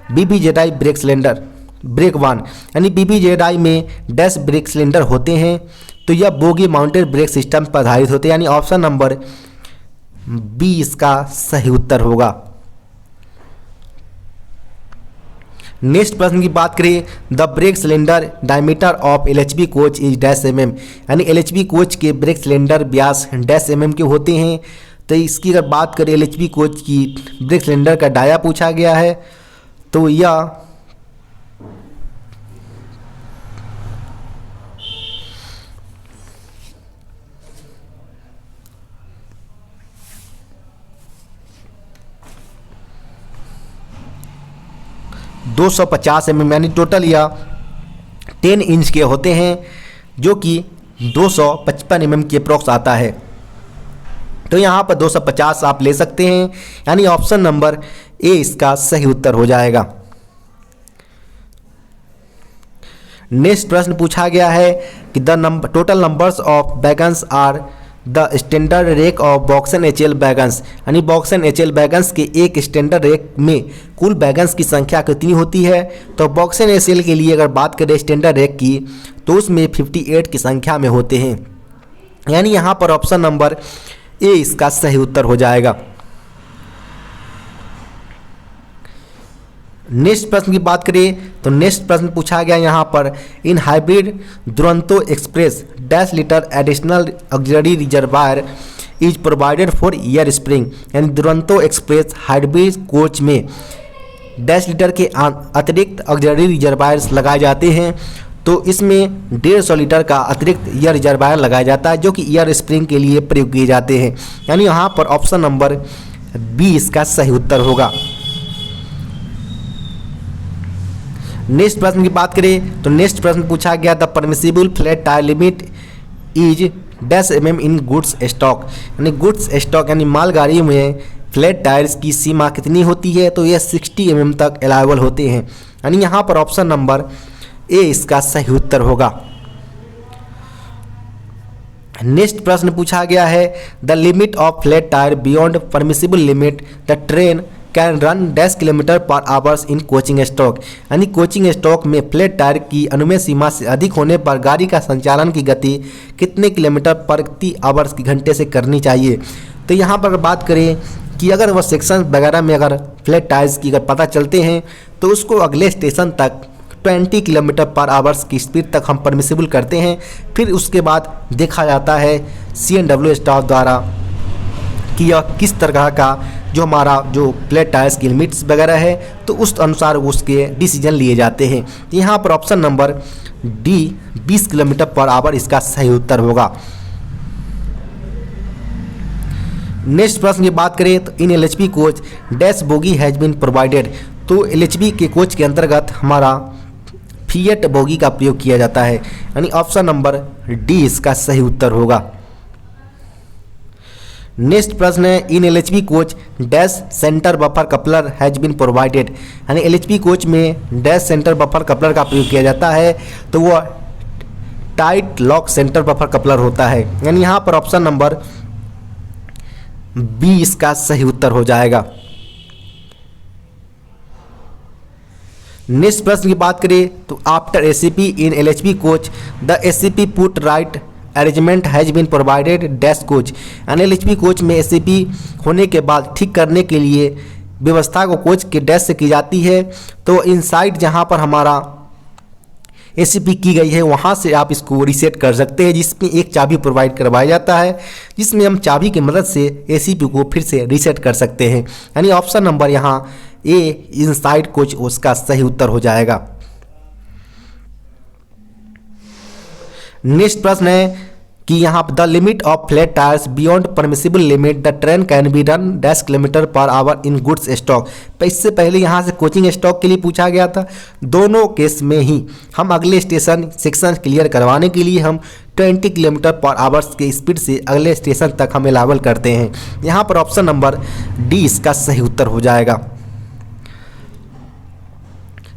BBZI brake cylinder brake van, यानी BBZI में डैश ब्रेक सिलेंडर होते हैं, तो यह बोगी माउंटेड ब्रेक सिस्टम पर आधारित होते हैं, यानी ऑप्शन नंबर बी इसका सही उत्तर होगा। नेक्स्ट प्रश्न की बात करें the brake cylinder diameter of LHP coach is dash mm, यानी LHP कोच के ब्रेक सिलेंडर व्यास डैश mm के होते हैं, तो इसकी अगर बात करें LHP कोच की ब्रेक सिलेंडर का डाया पूछा गया है, तो यह 250 mm यानी टोटल यह 10 इंच के होते हैं, जो कि 255 mm के अप्रॉक्स आता है। तो यहाँ पर 250 आप ले सकते हैं, यानी ऑप्शन नंबर ए इसका सही उत्तर हो जाएगा। नेक्स्ट प्रश्न पूछा गया है कि the total numbers of wagons are the standard rake of BOXN HL wagons, यानी बॉक्सन एचएल बैगन्स के एक स्टैंडर्ड रेक में कुल बैगन्स की संख्या कितनी होती है। तो बॉक्सन एचएल के लिए अगर बात करें स्टैंडर्ड रेक की, तो उसमें 58 की संख्या में होते हैं, यानी यहाँ पर ऑप्शन नंबर ए इसका सही उत्तर हो जाएगा। नेक्स्ट प्रश्न की बात करें तो नेक्स्ट प्रश्न पूछा गया यहाँ पर in hybrid Duronto express dash litre additional auxiliary reservoir is provided for year spring, यानी दुरंतो एक्सप्रेस हाइब्रिड कोच में डैश लीटर के अतिरिक्त ऑक्सिलरी रिजर्वायर्स लगाए जाते हैं। तो इसमें 150 लीटर का अतिरिक्त ईयर रिजर्वायर लगाया जाता है, जो कि ईयर स्प्रिंग के लिए प्रयोग किए जाते हैं, यानी यहाँ पर ऑप्शन नंबर बी इसका सही उत्तर होगा। नेक्स्ट प्रश्न की बात करें तो नेक्स्ट प्रश्न पूछा गया the permissible flat tyre limit is dash mm in goods stock, यानी गुड्स स्टॉक यानी मालगाड़ी में फ्लैट टायर्स की सीमा कितनी होती है। तो यह 60 mm तक अलाउबल होते हैं, यानी यहाँ पर ऑप्शन नंबर ए इसका सही उत्तर होगा। नेक्स्ट प्रश्न पूछा गया है the limit of flat tyre beyond permissible limit the train can run 10 kilometre पर आवर्स इन कोचिंग स्टॉक, यानी कोचिंग स्टॉक में फ्लैट टायर की अनुमेय सीमा से अधिक होने पर गाड़ी का संचालन की गति कितने किलोमीटर प्रति आवर्स की घंटे से करनी चाहिए। तो यहाँ पर बात करें कि अगर वह सेक्शन वगैरह में अगर फ्लैट टायर्स की अगर पता चलते हैं, तो उसको अगले स्टेशन तक 20 किलोमीटर पर आवर्स की स्पीड तक हम परमिसिबल करते हैं। फिर उसके बाद देखा जाता है CNW स्टाफ द्वारा कि यह किस तरह का जो हमारा जो फ्लैट टायर्स की लिमिट्स वगैरह है, तो उस अनुसार उसके डिसीजन लिए जाते हैं। यहाँ पर option number D 20 kilometre per hour इसका सही उत्तर होगा। नेक्स्ट प्रश्न की बात करें तो in LHB coach dash bogie has been provided, तो LHB के कोच के अंतर्गत हमारा फिएट बोगी का प्रयोग किया जाता है, यानी ऑप्शन नंबर डी इसका सही उत्तर होगा। नेक्स्ट प्रश्न है in LHB coach dash centre buffer coupler has been provided, यानी LHB कोच में डैश सेंटर बफर कपलर का प्रयोग किया जाता है, तो वह tight lock centre buffer coupler होता है, यानी यहाँ पर ऑप्शन नंबर बी इसका सही उत्तर हो जाएगा। नेक्स्ट प्रश्न की बात करें तो after ACP in LHB coach the ACP put right arrangement has been provided dash coach, यानी LHB कोच में ACP होने के बाद ठीक करने के लिए व्यवस्था को कोच के डैश से की जाती है। तो इनसाइड जहां पर हमारा ACP की गई है, वहां से आप इसको रीसेट कर सकते हैं, जिसमें एक चाबी प्रोवाइड करवाया जाता है, जिसमें हम चाबी की मदद से ACP को फिर से रीसेट कर सकते हैं, यानी ऑप्शन नंबर यहाँ ए इनसाइड कोच उसका सही उत्तर हो जाएगा। नेक्स्ट प्रश्न है कि यहाँ the limit of flat tyres beyond permissible limit the train can be run dash kilometre per hour in goods stock. तो इससे पहले यहाँ से कोचिंग स्टॉक के लिए पूछा गया था। दोनों केस में ही हम अगले स्टेशन सेक्शन क्लियर करवाने के लिए हम 20 किलोमीटर पर आवर्स के स्पीड से अगले स्टेशन तक हम अलाउबल करते हैं। यहाँ पर ऑप्शन नंबर डी इसका सही उत्तर हो जाएगा।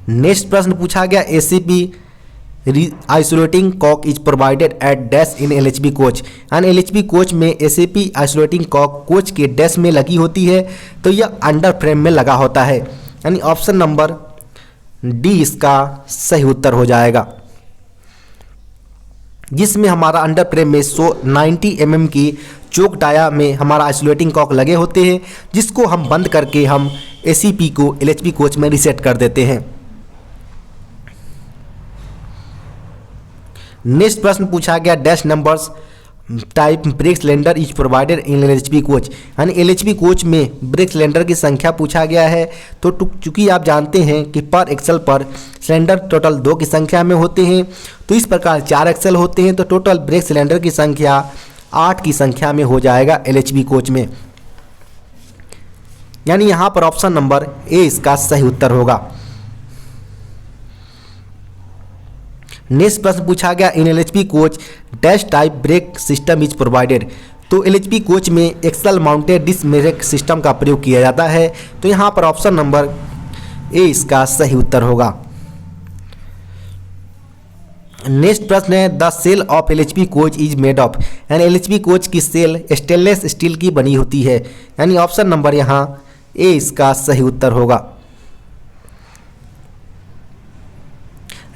नेक्स्ट प्रश्न पूछा गया ACP isolating cock is provided at dash in LHB coach, यानी LHB कोच में ACP आइसोलेटिंग कॉक कोच के डैश में लगी होती है, तो यह अंडर फ्रेम में लगा होता है, यानी ऑप्शन नंबर डी इसका सही उत्तर हो जाएगा, जिसमें हमारा अंडर फ्रेम में 90 mm की चोक टाया में हमारा आइसोलेटिंग कॉक लगे होते हैं, जिसको हम बंद करके हम ACP को LHB कोच में रीसेट कर देते हैं। नेक्स्ट प्रश्न पूछा गया dash numbers type brake cylinder is provided in LHB coach, यानी LHB कोच में ब्रेक सिलेंडर की संख्या पूछा गया है। तो चूंकि आप जानते हैं कि पर एक्सल पर सिलेंडर टोटल 2 की संख्या में होते हैं, तो इस प्रकार 4 एक्सल होते हैं, तो टोटल ब्रेक सिलेंडर की संख्या 8 की संख्या में हो जाएगा LHB कोच में, यानी यहाँ पर ऑप्शन नंबर ए इसका सही उत्तर होगा। नेक्स्ट प्रश्न पूछा गया in LHB coach dash type brake system is provided. तो एलएचपी कोच में axle mounted disc brake system का प्रयोग किया जाता है। तो यहाँ पर ऑप्शन नंबर ए इसका सही उत्तर होगा। नेक्स्ट प्रश्न है the shell of LHB coach is made of. यानी एलएचपी कोच की सेल स्टेनलेस स्टील की बनी होती है। यानी ऑप्शन नंबर यहाँ ए इसका सही उत्तर होगा।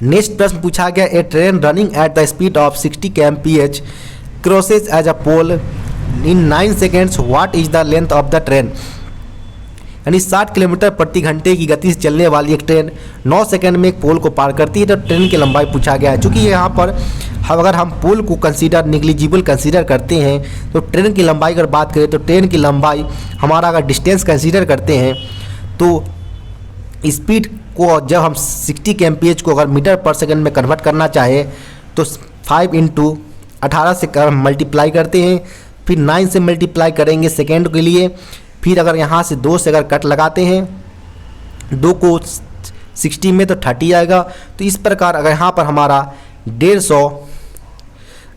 नेक्स्ट प्रश्न पूछा गया a train running at the speed of 60 kmph crosses as a pole in 9 seconds, what is the length of the train. यानी 60 किलोमीटर प्रति घंटे की गति से चलने वाली एक ट्रेन 9 सेकंड में एक पोल को पार करती है। तो ट्रेन की लंबाई पूछा गया है। चूँकि यहाँ पर अगर हम पोल को कंसीडर निग्लिजिबल कंसीडर करते हैं तो ट्रेन की लंबाई अगर बात करें तो ट्रेन की लंबाई हमारा अगर डिस्टेंस कंसीडर करते हैं तो स्पीड को जब हम 60 kmph को अगर मीटर पर सेकंड में कन्वर्ट करना चाहे तो 5 × 18 से मल्टीप्लाई करते हैं, फिर 9 से मल्टीप्लाई करेंगे सेकेंड के लिए, फिर अगर यहाँ से 2 से अगर कट लगाते हैं 2 को 60 में तो 30 आएगा। तो इस प्रकार अगर यहाँ पर हमारा 150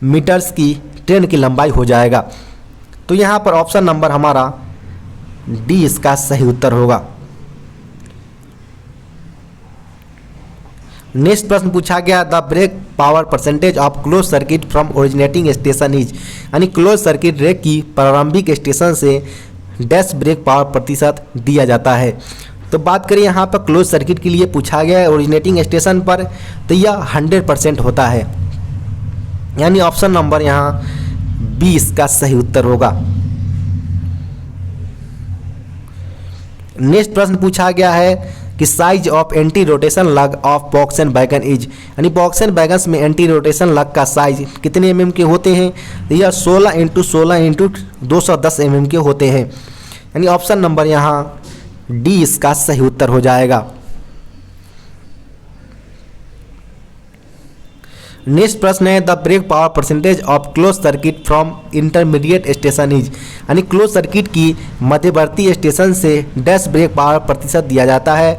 मीटर्स की ट्रेन की लंबाई हो जाएगा। तो यहाँ पर ऑप्शन नंबर हमारा डी इसका सही उत्तर होगा। नेक्स्ट प्रश्न पूछा गया the brake power percentage of close circuit from originating station is. यानी क्लोज सर्किट ब्रेक की प्रारंभिक स्टेशन से डैश ब्रेक पावर प्रतिशत दिया जाता है। तो बात करें यहाँ पर क्लोज सर्किट के लिए पूछा गया है ओरिजिनेटिंग स्टेशन पर, तो यह 100% होता है। यानी ऑप्शन नंबर यहाँ बी इसका सही उत्तर होगा। नेक्स्ट प्रश्न पूछा गया है कि साइज ऑफ एंटी रोटेशन लग of box and wagon is. यानी बॉक्स एंड वैगन्स में एंटी रोटेशन लग का साइज कितने mm के होते हैं। तो यह 16 × 16 × 210 mm के होते हैं। यानी ऑप्शन नंबर यहाँ डी इसका सही उत्तर हो जाएगा। नेक्स्ट प्रश्न है the brake power percentage of close circuit from intermediate station is. यानी क्लोज सर्किट की मध्यवर्ती स्टेशन से डैश ब्रेक पावर प्रतिशत दिया जाता है।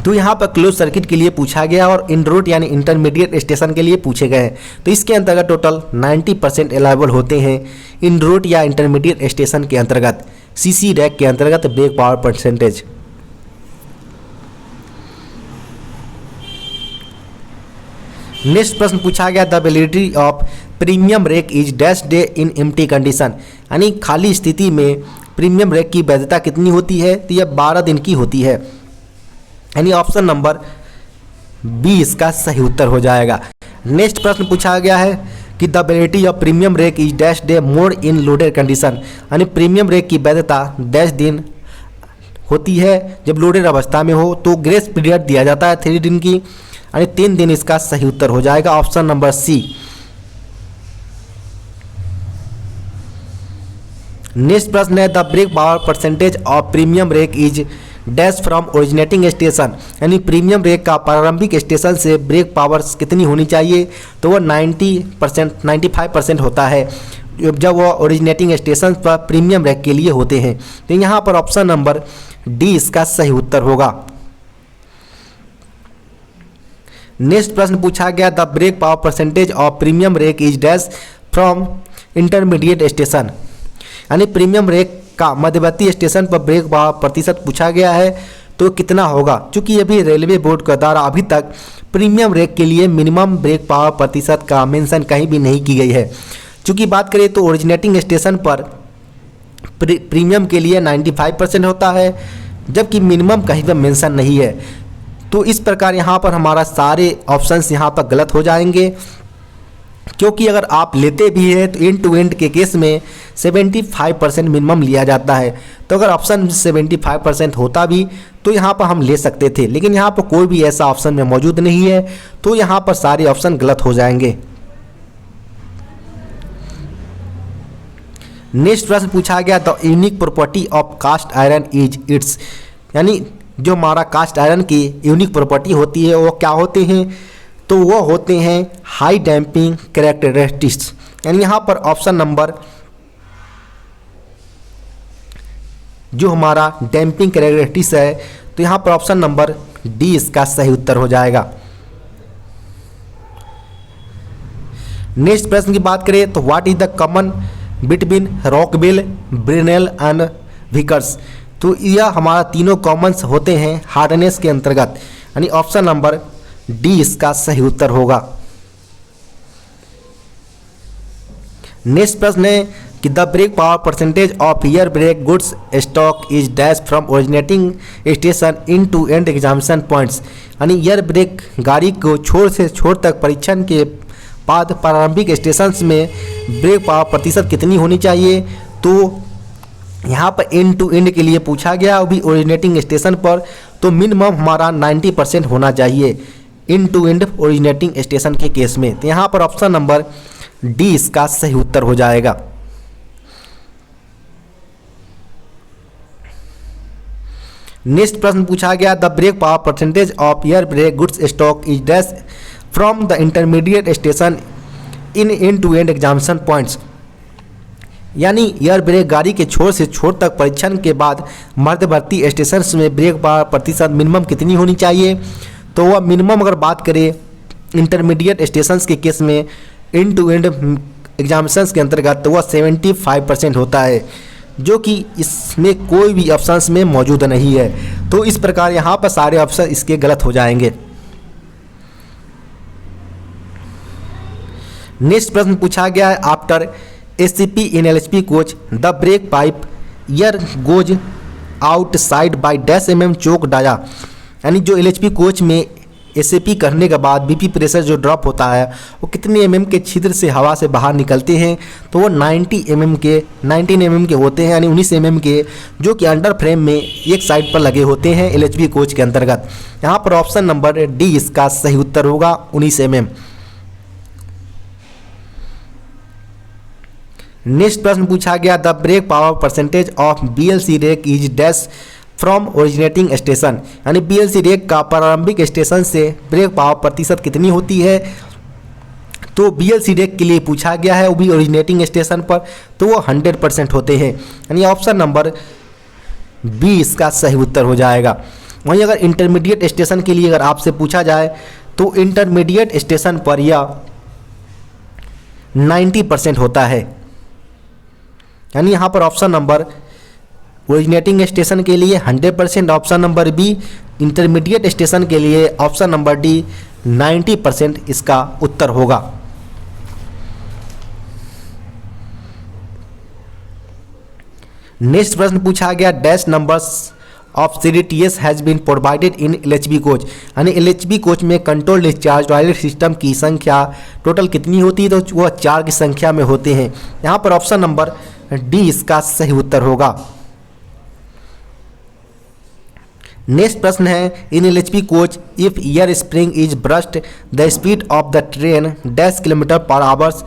तो यहाँ पर क्लोज सर्किट के लिए पूछा गया और इन रूट यानी इंटरमीडिएट स्टेशन के लिए पूछे गए हैं। तो इसके अंतर्गत टोटल 90% अलाइबल होते हैं इन रूट या इंटरमीडिएट स्टेशन के अंतर्गत सीसी रैक के अंतर्गत ब्रेक पावर परसेंटेज। नेक्स्ट प्रश्न पूछा गया the validity of premium rake is dash day in empty condition. यानी खाली स्थिति में प्रीमियम रेक की वैधता कितनी होती है। तो यह 12 दिन की होती है। यानी ऑप्शन नंबर बी इसका सही उत्तर हो जाएगा। नेक्स्ट प्रश्न पूछा गया है कि the validity of premium rake is dash day more in loaded condition. यानी प्रीमियम रेक की वैधता डैश दिन होती है जब लोडेड अवस्था में हो। तो ग्रेस पीरियड दिया जाता है 3 दिन की, यानी 3 दिन इसका सही उत्तर हो जाएगा। ऑप्शन नंबर सी। नेक्स्ट प्रश्न है the brake power percentage of premium rake is dash from originating station. यानी प्रीमियम रेक का प्रारंभिक स्टेशन से ब्रेक पावर कितनी होनी चाहिए। तो वो 90% 95% होता है जब वो ओरिजिनेटिंग स्टेशन पर प्रीमियम रेक के लिए होते हैं। तो यहाँ पर ऑप्शन नंबर डी इसका सही उत्तर होगा। नेक्स्ट प्रश्न पूछा गया the brake power percentage of premium rake is dash from intermediate station. यानी प्रीमियम रेक का मध्यवर्ती स्टेशन पर ब्रेक पावर प्रतिशत पूछा गया है तो कितना होगा। चूँकि अभी रेलवे बोर्ड के द्वारा अभी तक प्रीमियम रेक के लिए मिनिमम ब्रेक पावर प्रतिशत का मेंशन कहीं भी नहीं की गई है। चूँकि बात करें तो ओरिजिनेटिंग स्टेशन पर प्रीमियम के लिए 95% होता है जबकि मिनिमम कहीं पर मेंशन नहीं है। तो इस प्रकार यहाँ पर हमारा सारे ऑप्शंस यहाँ पर गलत हो जाएंगे, क्योंकि अगर आप लेते भी हैं तो एंड टू एंड के केस में 75% मिनिमम लिया जाता है। तो अगर ऑप्शन 75% होता भी तो यहाँ पर हम ले सकते थे, लेकिन यहाँ पर कोई भी ऐसा ऑप्शन में मौजूद नहीं है। तो यहाँ पर सारे ऑप्शन गलत हो जाएंगे। नेक्स्ट प्रश्न पूछा गया the unique property of cast iron is its. यानी जो हमारा कास्ट आयरन की यूनिक प्रॉपर्टी होती है वो क्या होते हैं। तो वो होते हैं हाई डैम्पिंग कैरेक्टरिस्टिक्स। यानी यहाँ पर ऑप्शन नंबर जो हमारा डैम्पिंग कैरेक्टरिस्टिक्स है तो यहाँ पर ऑप्शन नंबर डी इसका सही उत्तर हो जाएगा। नेक्स्ट प्रश्न की बात करें तो what is the common between Rockwell, Brinell and Vickers. तो यह हमारा तीनों कॉमन्स होते हैं हार्डनेस के अंतर्गत, यानी ऑप्शन नंबर डी इसका सही उत्तर होगा। नेक्स्ट प्रश्न है कि the brake power percentage of air brake goods stock is dash from originating station in to end examination points. यानी एयर ब्रेक गाड़ी को छोर से छोर तक परीक्षण के बाद प्रारंभिक स्टेशन में ब्रेक पावर प्रतिशत कितनी होनी चाहिए। तो यहाँ पर एंड टू एंड के लिए पूछा गया, अभी ओरिजिनेटिंग स्टेशन पर तो मिनिमम हमारा 90% होना चाहिए इन टू एंड ओरिजिनेटिंग स्टेशन के केस में। तो यहाँ पर ऑप्शन नंबर डी इसका सही उत्तर हो जाएगा। नेक्स्ट प्रश्न पूछा गया the brake power percentage of air brake goods stock is dash from the intermediate station in end to end examination points. यानी एयर ब्रेक गाड़ी के छोर से छोर तक परीक्षण के बाद मध्यवर्ती स्टेशन में ब्रेक पावर प्रतिशत मिनिमम कितनी होनी चाहिए। तो वह मिनिमम अगर बात करें इंटरमीडिएट स्टेशन के केस में एंड टू एंड एग्जामिनेशन के अंतर्गत तो वह 75% होता है, जो कि इसमें कोई भी ऑप्शंस में मौजूद नहीं है। तो इस प्रकार यहाँ पर सारे ऑप्शन इसके गलत हो जाएंगे। नेक्स्ट प्रश्न पूछा गया है after ACP in LHB coach the brake pipe air goes outside by dash mm choke dia. यानी जो एलएचपी कोच में एससीपी करने के बाद बीपी प्रेशर जो ड्रॉप होता है वो कितने mm के छिद्र से हवा से बाहर निकलते हैं। तो वो 19 mm के होते हैं, यानी 19 mm के, जो कि अंडर फ्रेम में एक साइड पर लगे होते हैं एलएचपी कोच के अंतर्गत। यहाँ पर ऑप्शन नंबर डी इसका सही उत्तर होगा 19 mm। नेक्स्ट प्रश्न पूछा गया the brake power percentage of BLC rake is dash from originating station. यानी बीएलसी रेक का प्रारंभिक स्टेशन से ब्रेक पावर प्रतिशत कितनी होती है। तो बीएलसी रेक के लिए पूछा गया है, वो भी ओरिजिनेटिंग स्टेशन पर, तो वो 100% होते हैं, यानी ऑप्शन नंबर बी इसका सही उत्तर हो जाएगा। वहीं अगर इंटरमीडिएट स्टेशन के लिए अगर आपसे पूछा जाए तो इंटरमीडिएट स्टेशन पर यह 90% होता है, यानी यहाँ पर ऑप्शन नंबर ओरिजिनेटिंग स्टेशन के लिए 100%, option number B intermediate station के लिए ऑप्शन नंबर डी 90% इसका उत्तर होगा। नेक्स्ट प्रश्न पूछा गया dash numbers of CDTS has been provided in LHB coach. यानी LHB कोच में कंट्रोल डिस्चार्ज टॉयलेट सिस्टम की संख्या टोटल कितनी होती है। तो वह 4 की संख्या में होते हैं। यहाँ पर ऑप्शन नंबर डी इसका सही उत्तर होगा। नेक्स्ट प्रश्न है in LHB coach if air spring is burst the speed of the train dash km/h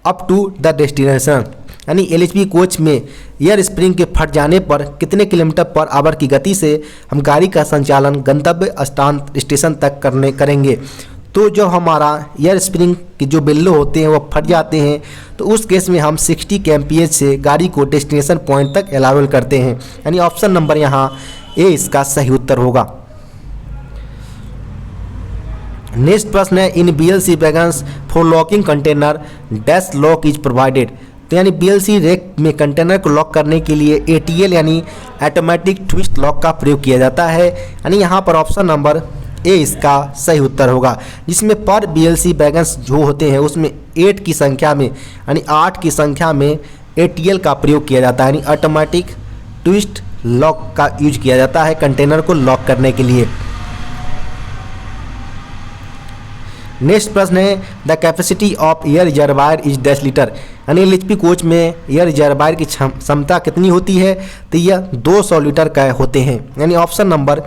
up to the destination. यानी LHB कोच में एयर स्प्रिंग के फट जाने पर कितने km/h की गति से हम गाड़ी का संचालन गंतव्य स्थान स्टेशन तक करेंगे। तो जो हमारा एयर स्प्रिंग के जो बिल्लो होते हैं वो फट जाते हैं, तो उस केस में हम 60 kmph से गाड़ी को डेस्टिनेशन पॉइंट तक अलाउल करते हैं, यानी ऑप्शन नंबर यहाँ ए इसका सही उत्तर होगा। नेक्स्ट प्रश्न है इन BLC wagons for locking container dash lock is provided. तो यानी BLC रेक में कंटेनर को लॉक करने के लिए ATL यानी ऑटोमेटिक ट्विस्ट लॉक का प्रयोग किया जाता है, यानी यहाँ पर ऑप्शन नंबर ए इसका सही उत्तर होगा। जिसमें पर BLC वैगन्स जो होते हैं उसमें 8 की संख्या में, यानी 8 की संख्या में ATL का प्रयोग किया जाता है, यानी ऑटोमेटिक ट्विस्ट लॉक का यूज किया जाता है कंटेनर को लॉक करने के लिए। नेक्स्ट प्रश्न है the capacity of air reservoir is dash litre. यानी LHB कोच में एयर रिजर्वायर की क्षमता कितनी होती है। तो यह 200 लीटर का होते हैं, यानी ऑप्शन नंबर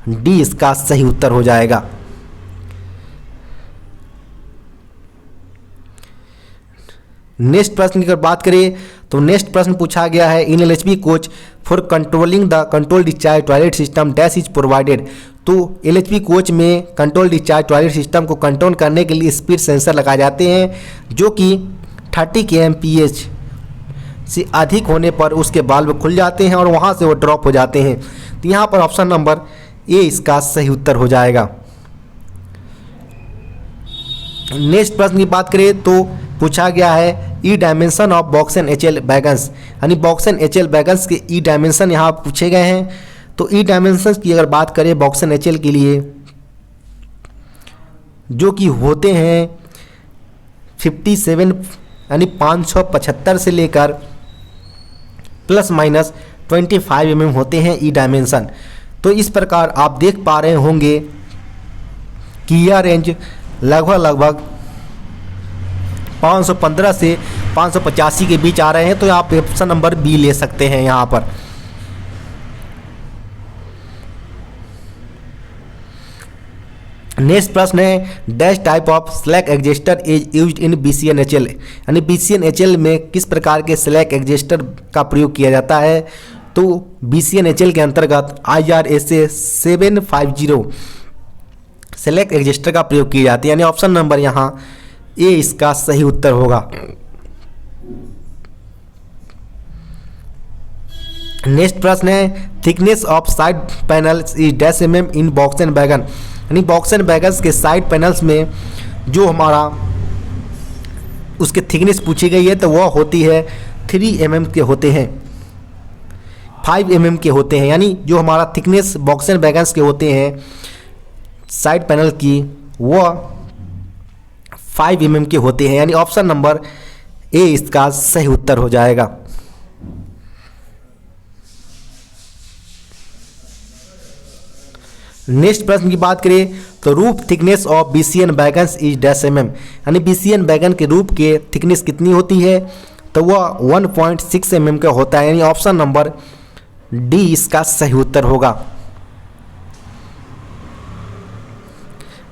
डी इसका सही उत्तर हो जाएगा। नेक्स्ट प्रश्न की अगर बात करें तो नेक्स्ट प्रश्न पूछा गया है in LHB coach for controlling the control discharge toilet system dash is provided. तो LHB कोच में कंट्रोल डिस्चार्ज टॉयलेट सिस्टम को कंट्रोल करने के लिए स्पीड सेंसर लगाए जाते हैं, जो कि 30 kmph से अधिक होने पर उसके वाल्व खुल जाते हैं और वहाँ से वो ड्रॉप हो जाते हैं। तो यहाँ पर ऑप्शन नंबर ए इसका सही उत्तर हो जाएगा। नेक्स्ट प्रश्न की बात करें तो पूछा गया है E dimension of box N H L wagons, यानी box N H L wagons के ई डायमेंशन यहाँ पूछे गए हैं। तो ई डायमेंशन की अगर बात करें बॉक्स एंड एच एल के लिए, जो कि होते हैं 57 यानी 575 से लेकर प्लस माइनस 25 mm होते हैं ई डायमेंशन। तो इस प्रकार आप देख पा रहे होंगे कि यह रेंज लगभग 515 से 585 के बीच आ रहे हैं। तो आप ऑप्शन नंबर बी ले सकते हैं यहाँ पर। नेक्स्ट प्रश्न है dash type of slack adjuster is used in BCNHL, यानी BCNHL में किस प्रकार के स्लैक एडजस्टर का प्रयोग किया जाता है। तो BCNHL के अंतर्गत IRSA 750 स्लैक एडजस्टर का प्रयोग किया जाता है, यानी ऑप्शन नंबर यहाँ ए इसका सही उत्तर होगा। नेक्स्ट प्रश्न है thickness of side panels is dash mm in box and wagon, यानी बॉक्स एंड वैगन्स के साइड पैनल्स में जो हमारा उसके थिकनेस पूछी गई है तो वह होती है 3 mm के होते हैं, 5 mm के होते हैं, यानी जो हमारा थिकनेस बॉक्स एंड वैगन्स के होते हैं साइड पैनल की वह 5 mm के होते हैं, यानी ऑप्शन नंबर ए इसका सही उत्तर हो जाएगा। नेक्स्ट प्रश्न की बात करें तो roof thickness of BCN wagons is dash mm, यानी BCN वैगन के रूफ के थिकनेस कितनी होती है तो वह 1.6 mm का होता है, यानी ऑप्शन नंबर डी इसका सही उत्तर होगा।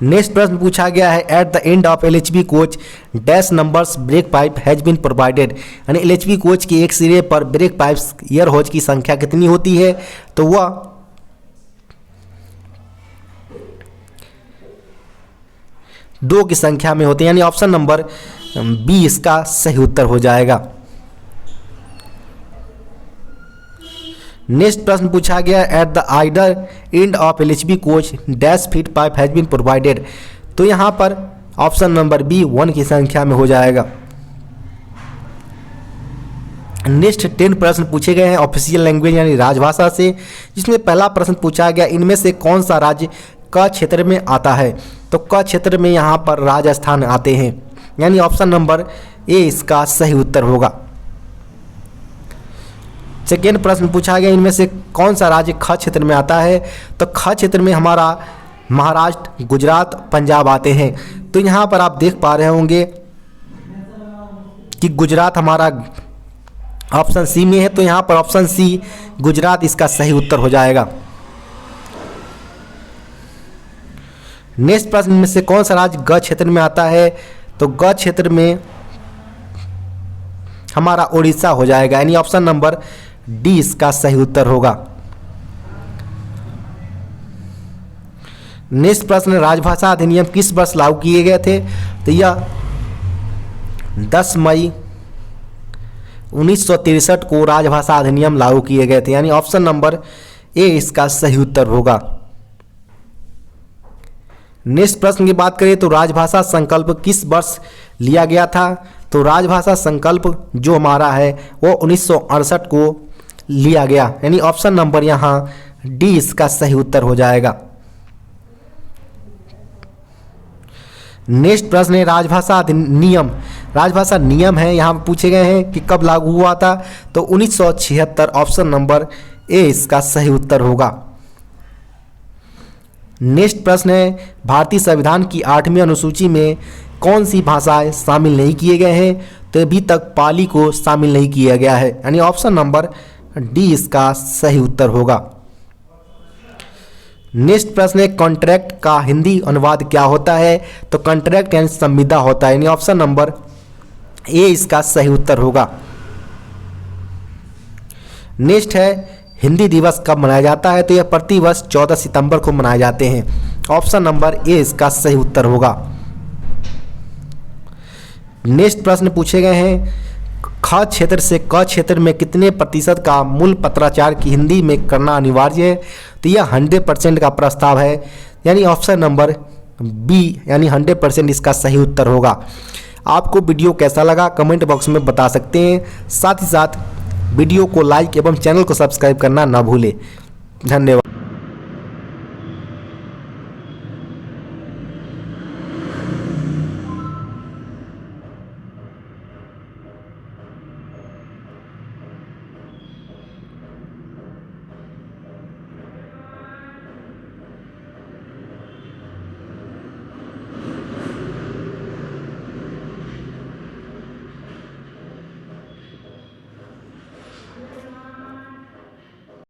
नेक्स्ट प्रश्न पूछा गया है at the end of LHB coach dash numbers brake pipe has been provided, यानी LHB कोच के एक सिरे पर ब्रेक पाइप्स एयर होज की संख्या कितनी होती है तो वह 2 की संख्या में होते हैं, यानी ऑप्शन नंबर बी इसका सही उत्तर हो जाएगा। नेक्स्ट प्रश्न पूछा गया at the either end of LHB coach dash feed pipe has been provided, तो यहाँ पर ऑप्शन नंबर बी 1 की संख्या में हो जाएगा। नेक्स्ट 10 प्रश्न पूछे गए हैं ऑफिशियल लैंग्वेज यानी राजभाषा से, जिसमें पहला प्रश्न पूछा गया इनमें से कौन सा राज्य क क्षेत्र में आता है, तो क क्षेत्र में यहाँ पर राजस्थान आते हैं, यानी ऑप्शन नंबर ए इसका सही उत्तर होगा। सेकेंड प्रश्न पूछा गया इनमें से कौन सा राज्य ख क्षेत्र में आता है, तो ख क्षेत्र में हमारा महाराष्ट्र, गुजरात, पंजाब आते हैं। तो यहाँ पर आप देख पा रहे होंगे कि गुजरात हमारा ऑप्शन सी में है, तो यहाँ पर ऑप्शन सी गुजरात इसका सही उत्तर हो जाएगा। नेक्स्ट प्रश्न में से कौन सा राज्य ग क्षेत्र में आता है, तो ग क्षेत्र में हमारा उड़ीसा हो जाएगा, यानी ऑप्शन नंबर डी इसका सही उत्तर होगा। नेक्स्ट प्रश्न राजभाषा अधिनियम किस वर्ष लागू किए गए थे, तो यह 10 मई 1963 को राजभाषा अधिनियम लागू किए गए थे, यानी ऑप्शन नंबर ए इसका सही उत्तर होगा। नेक्स्ट प्रश्न की बात करें तो राजभाषा संकल्प किस वर्ष लिया गया था, तो राजभाषा संकल्प जो हमारा है वो 1968 को लिया गया, यानी ऑप्शन नंबर यहाँ डी इसका सही उत्तर हो जाएगा। नेक्स्ट प्रश्न है राजभाषा नियम, राजभाषा नियम है यहाँ पर पूछे गए हैं कि कब लागू हुआ था, तो 1976, ऑप्शन नंबर ए इसका सही उत्तर होगा। नेक्स्ट प्रश्न है भारतीय संविधान की 8वीं अनुसूची में कौन सी भाषाएं शामिल नहीं किए गए हैं, तो अभी तक पाली को शामिल नहीं किया गया है, यानी ऑप्शन नंबर डी इसका सही उत्तर होगा। नेक्स्ट प्रश्न है कॉन्ट्रैक्ट का हिंदी अनुवाद क्या होता है, तो कॉन्ट्रैक्ट यानी संविदा होता है, यानी ऑप्शन नंबर ए इसका सही उत्तर होगा। नेक्स्ट है हिंदी दिवस कब मनाया जाता है, तो यह प्रतिवर्ष 14 सितंबर को मनाए जाते हैं, ऑप्शन नंबर ए इसका सही उत्तर होगा। नेक्स्ट प्रश्न पूछे गए हैं ख क्षेत्र से क क्षेत्र में कितने प्रतिशत का मूल पत्राचार की हिंदी में करना अनिवार्य है, तो यह 100% का प्रस्ताव है, यानी ऑप्शन नंबर बी यानी 100% इसका सही उत्तर होगा। आपको वीडियो कैसा लगा कमेंट बॉक्स में बता सकते हैं। साथ ही साथ वीडियो को लाइक एवं चैनल को सब्सक्राइब करना ना भूलें। धन्यवाद।